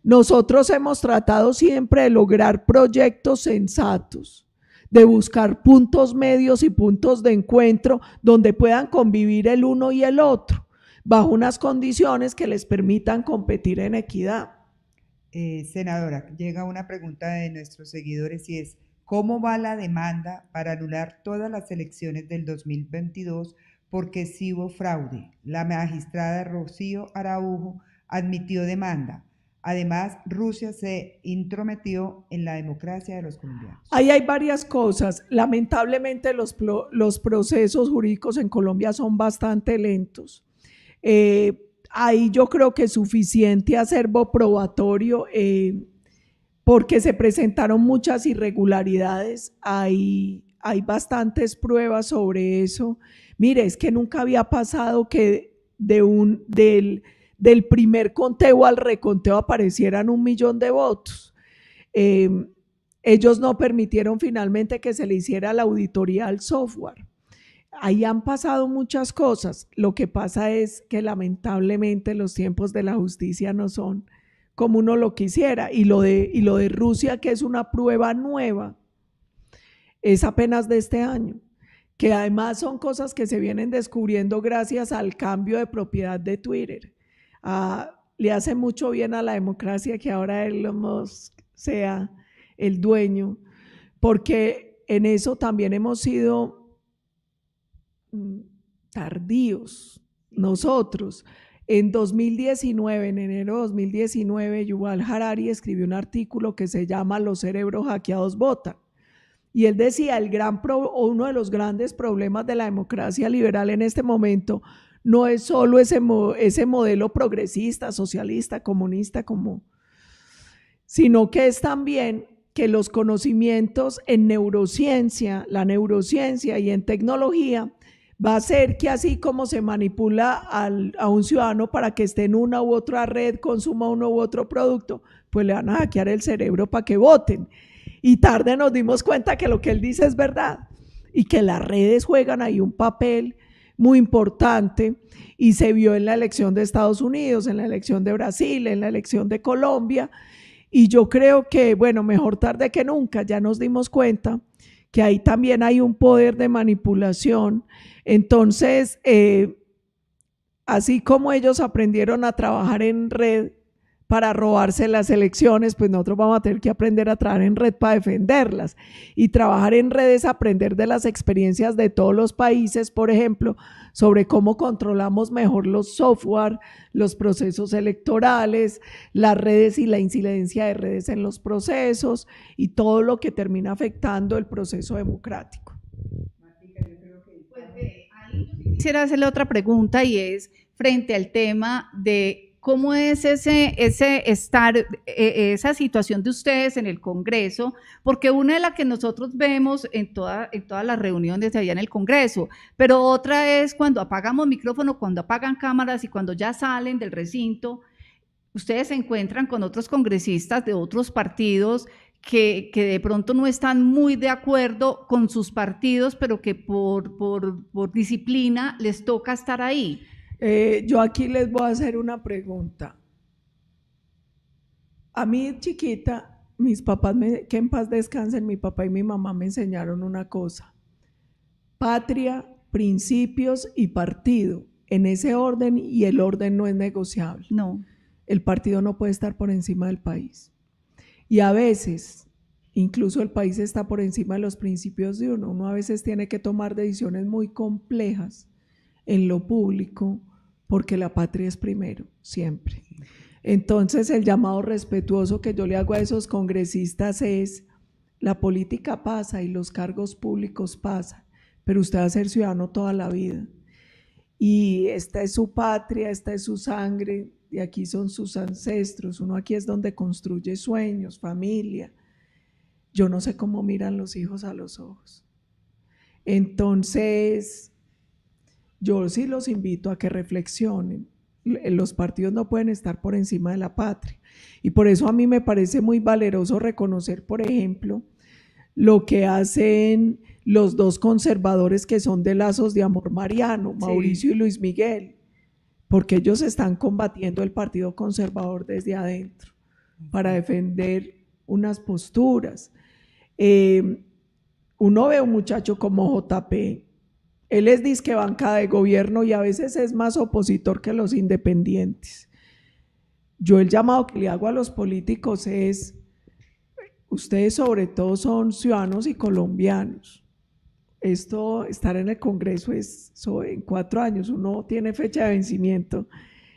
nosotros hemos tratado siempre de lograr proyectos sensatos, de buscar puntos medios y puntos de encuentro donde puedan convivir el uno y el otro, bajo unas condiciones que les permitan competir en equidad. Senadora, llega una pregunta de nuestros seguidores y es: ¿cómo va la demanda para anular todas las elecciones del 2022 porque sí hubo fraude? La magistrada Rocío Araujo admitió demanda. Además, Rusia se intrometió en la democracia de los colombianos. Ahí hay varias cosas. Lamentablemente los procesos jurídicos en Colombia son bastante lentos. Ahí yo creo que es suficiente acervo probatorio porque se presentaron muchas irregularidades, hay bastantes pruebas sobre eso. Mire, es que nunca había pasado que del primer conteo al reconteo aparecieran 1 millón de votos. Ellos no permitieron finalmente que se le hiciera la auditoría al software. Ahí han pasado muchas cosas. Lo que pasa es que lamentablemente los tiempos de la justicia no son como uno lo quisiera. Y lo de Rusia, que es una prueba nueva, es apenas de este año, que además son cosas que se vienen descubriendo gracias al cambio de propiedad de Twitter. Le hace mucho bien a la democracia que ahora Elon Musk sea el dueño, porque en eso también hemos sido tardíos nosotros. En 2019, en enero de 2019, Yuval Harari escribió un artículo que se llama "Los cerebros hackeados votan", y él decía uno de los grandes problemas de la democracia liberal en este momento no es solo ese modelo progresista, socialista, comunista, sino que es también que los conocimientos en neurociencia, la neurociencia y en tecnología va a ser que así como se manipula a un ciudadano para que esté en una u otra red, consuma uno u otro producto, pues le van a hackear el cerebro para que voten. Y tarde nos dimos cuenta que lo que él dice es verdad y que las redes juegan ahí un papel muy importante y se vio en la elección de Estados Unidos, en la elección de Brasil, en la elección de Colombia. Y yo creo que, bueno, mejor tarde que nunca, ya nos dimos cuenta que ahí también hay un poder de manipulación. Entonces, así como ellos aprendieron a trabajar en red para robarse las elecciones, pues nosotros vamos a tener que aprender a trabajar en red para defenderlas. Y trabajar en red es aprender de las experiencias de todos los países, por ejemplo, sobre cómo controlamos mejor los software, los procesos electorales, las redes y la incidencia de redes en los procesos y todo lo que termina afectando el proceso democrático. Quisiera hacerle otra pregunta y es frente al tema de cómo es esa situación de ustedes en el Congreso, porque una de las que nosotros vemos en todas las reuniones allá en el Congreso, pero otra es cuando apagamos micrófono, cuando apagan cámaras y cuando ya salen del recinto, ustedes se encuentran con otros congresistas de otros partidos que de pronto no están muy de acuerdo con sus partidos, pero que por disciplina les toca estar ahí. Yo aquí les voy a hacer una pregunta. A mí chiquita, mis papás, que en paz descansen, mi papá y mi mamá me enseñaron una cosa: patria, principios y partido, en ese orden, y el orden no es negociable. No. El partido no puede estar por encima del país. Y a veces, incluso el país está por encima de los principios de uno. Uno a veces tiene que tomar decisiones muy complejas en lo público, porque la patria es primero, siempre. Entonces, el llamado respetuoso que yo le hago a esos congresistas es: la política pasa y los cargos públicos pasan, pero usted va a ser ciudadano toda la vida. Y esta es su patria, esta es su sangre, y aquí son sus ancestros. Uno aquí es donde construye sueños, familia. Yo no sé cómo miran los hijos a los ojos. Entonces, yo sí los invito a que reflexionen. Los partidos no pueden estar por encima de la patria. Y por eso a mí me parece muy valeroso reconocer, por ejemplo, lo que hacen los dos conservadores que son de lazos de amor mariano, Mauricio y Luis Miguel, porque ellos están combatiendo el Partido Conservador desde adentro para defender unas posturas. Uno ve a un muchacho como JP, él es disque bancada de gobierno y a veces es más opositor que los independientes. Yo el llamado que le hago a los políticos es: ustedes sobre todo son ciudadanos y colombianos. Esto, estar en el Congreso es en 4 años, uno tiene fecha de vencimiento,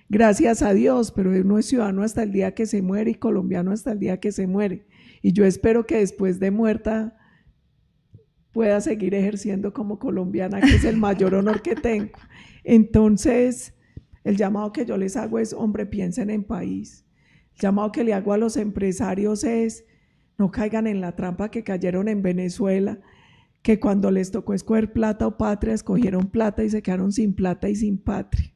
gracias a Dios, pero uno es ciudadano hasta el día que se muere y colombiano hasta el día que se muere. Y yo espero que después de muerta pueda seguir ejerciendo como colombiana, que es el mayor honor que tengo. Entonces, el llamado que yo les hago es: hombre, piensen en país. El llamado que le hago a los empresarios es: no caigan en la trampa que cayeron en Venezuela, que cuando les tocó escoger plata o patria, escogieron plata y se quedaron sin plata y sin patria.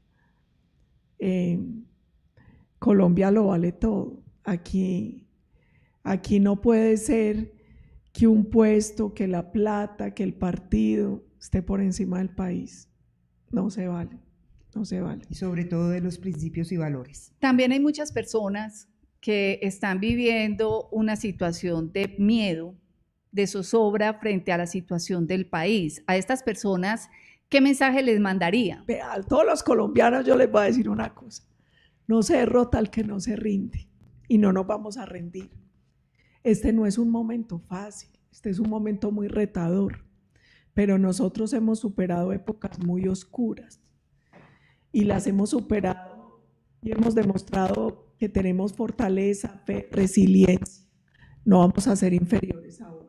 Colombia lo vale todo. Aquí no puede ser que un puesto, que la plata, que el partido esté por encima del país. No se vale, no se vale. Y sobre todo de los principios y valores. También hay muchas personas que están viviendo una situación de miedo, de zozobra frente a la situación del país. A estas personas, ¿qué mensaje les mandaría? A todos los colombianos yo les voy a decir una cosa: no se derrota al que no se rinde, y no nos vamos a rendir. Este no es un momento fácil, este es un momento muy retador, pero nosotros hemos superado épocas muy oscuras y las hemos superado y hemos demostrado que tenemos fortaleza, fe, resiliencia. No vamos a ser inferiores ahora.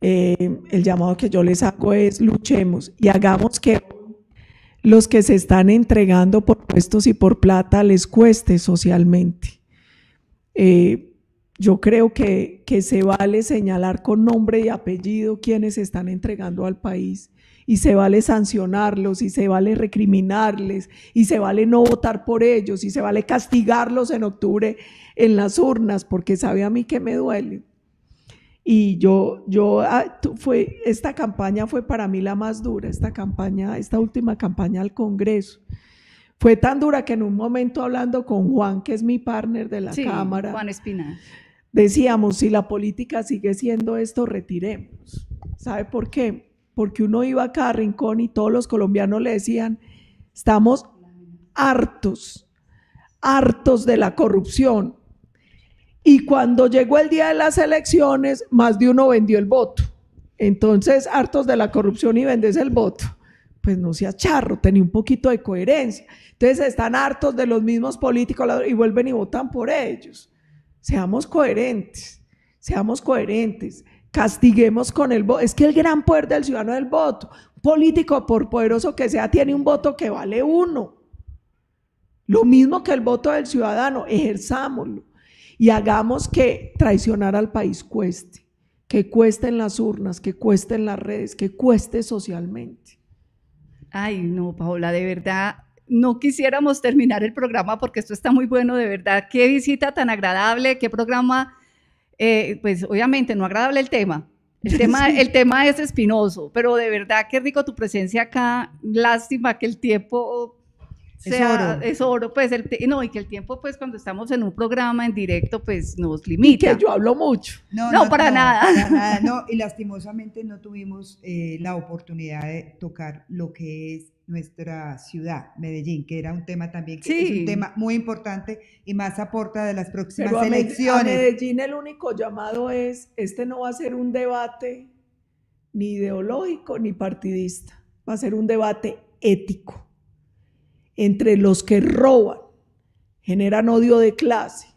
El llamado que yo les hago es: luchemos y hagamos que los que se están entregando por puestos y por plata les cueste socialmente. Yo creo que se vale señalar con nombre y apellido quienes se están entregando al país, y se vale sancionarlos, y se vale recriminarles, y se vale no votar por ellos, y se vale castigarlos en octubre en las urnas, porque sabe a mí que me duele. Y esta campaña fue para mí la más dura, esta última campaña al Congreso. Fue tan dura que en un momento hablando con Juan, que es mi partner de la Cámara, Juan Espinal, decíamos, si la política sigue siendo esto, retiremos. ¿Sabe por qué? Porque uno iba a cada rincón y todos los colombianos le decían, estamos hartos de la corrupción. Y cuando llegó el día de las elecciones, más de uno vendió el voto. Entonces, hartos de la corrupción y vendes el voto. Pues no seas charro, tenía un poquito de coherencia. Entonces están hartos de los mismos políticos y vuelven y votan por ellos. Seamos coherentes, castiguemos con el voto. Es que el gran poder del ciudadano es el voto. Un político, por poderoso que sea, tiene un voto que vale 1. Lo mismo que el voto del ciudadano, ejerzámoslo y hagamos que traicionar al país cueste, que cueste en las urnas, que cueste en las redes, que cueste socialmente. Ay, no, Paola, de verdad, no quisiéramos terminar el programa porque esto está muy bueno, de verdad. Qué visita tan agradable, qué programa, pues obviamente no agradable el tema. El tema es espinoso, pero de verdad qué rico tu presencia acá. Lástima que el tiempo es oro, pues y que el tiempo, pues cuando estamos en un programa en directo, pues nos limita. Y que yo hablo mucho. No, para nada. No, y lastimosamente no tuvimos la oportunidad de tocar lo que es nuestra ciudad, Medellín, que era un tema también, que es un tema muy importante y más aporta de las próximas elecciones. A Medellín el único llamado es, no va a ser un debate ni ideológico ni partidista, va a ser un debate ético entre los que roban, generan odio de clase,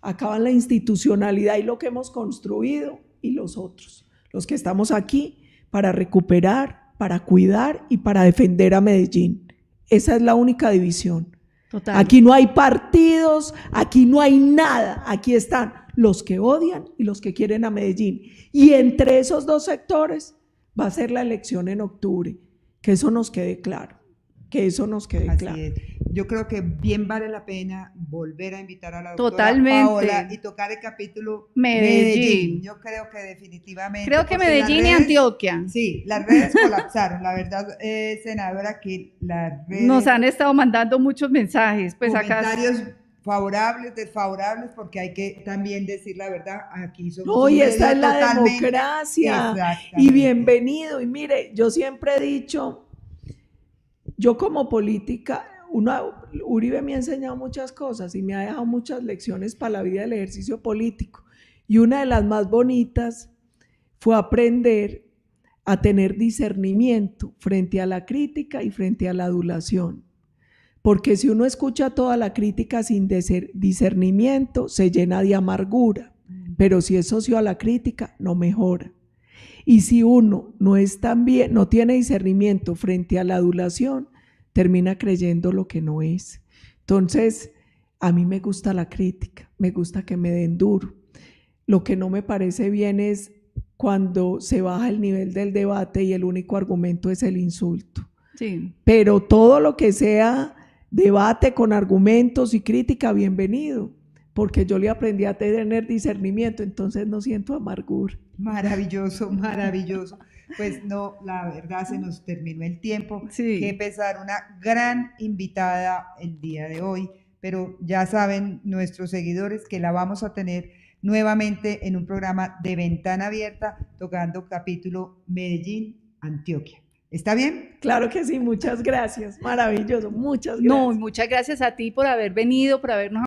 acaban la institucionalidad y lo que hemos construido, y los otros, los que estamos aquí para recuperar, para cuidar y para defender a Medellín. Esa es la única división. Total. Aquí no hay partidos, aquí no hay nada, aquí están los que odian y los que quieren a Medellín. Y entre esos dos sectores va a ser la elección en octubre, que eso nos quede claro. Claro. Yo creo que bien vale la pena volver a invitar a la doctora Paola y tocar el capítulo Medellín. Yo creo que definitivamente. Creo que Medellín y Antioquia. Sí, las redes colapsaron, la verdad, senadora, que las redes. Nos han estado mandando muchos mensajes, pues comentarios favorables, desfavorables, porque hay que también decir la verdad, aquí somos. Hoy esta es la democracia. Y bienvenido. Y mire, yo siempre he dicho. Yo como política, Uribe me ha enseñado muchas cosas y me ha dejado muchas lecciones para la vida del ejercicio político. Y una de las más bonitas fue aprender a tener discernimiento frente a la crítica y frente a la adulación. Porque si uno escucha toda la crítica sin discernimiento, se llena de amargura. Pero si es socio a la crítica, no mejora. Y si uno no tiene discernimiento frente a la adulación, termina creyendo lo que no es. Entonces, a mí me gusta la crítica, me gusta que me den duro. Lo que no me parece bien es cuando se baja el nivel del debate y el único argumento es el insulto. Sí. Pero todo lo que sea debate con argumentos y crítica, bienvenido, porque yo le aprendí a tener discernimiento, entonces no siento amargura. Maravilloso, maravilloso. Pues no, la verdad se nos terminó el tiempo. Sí. Qué pesar, una gran invitada el día de hoy, pero ya saben nuestros seguidores que la vamos a tener nuevamente en un programa de Ventana Abierta tocando capítulo Medellín, Antioquia. ¿Está bien? Claro que sí, muchas gracias, maravilloso, muchas gracias. No, muchas gracias a ti por haber venido, por habernos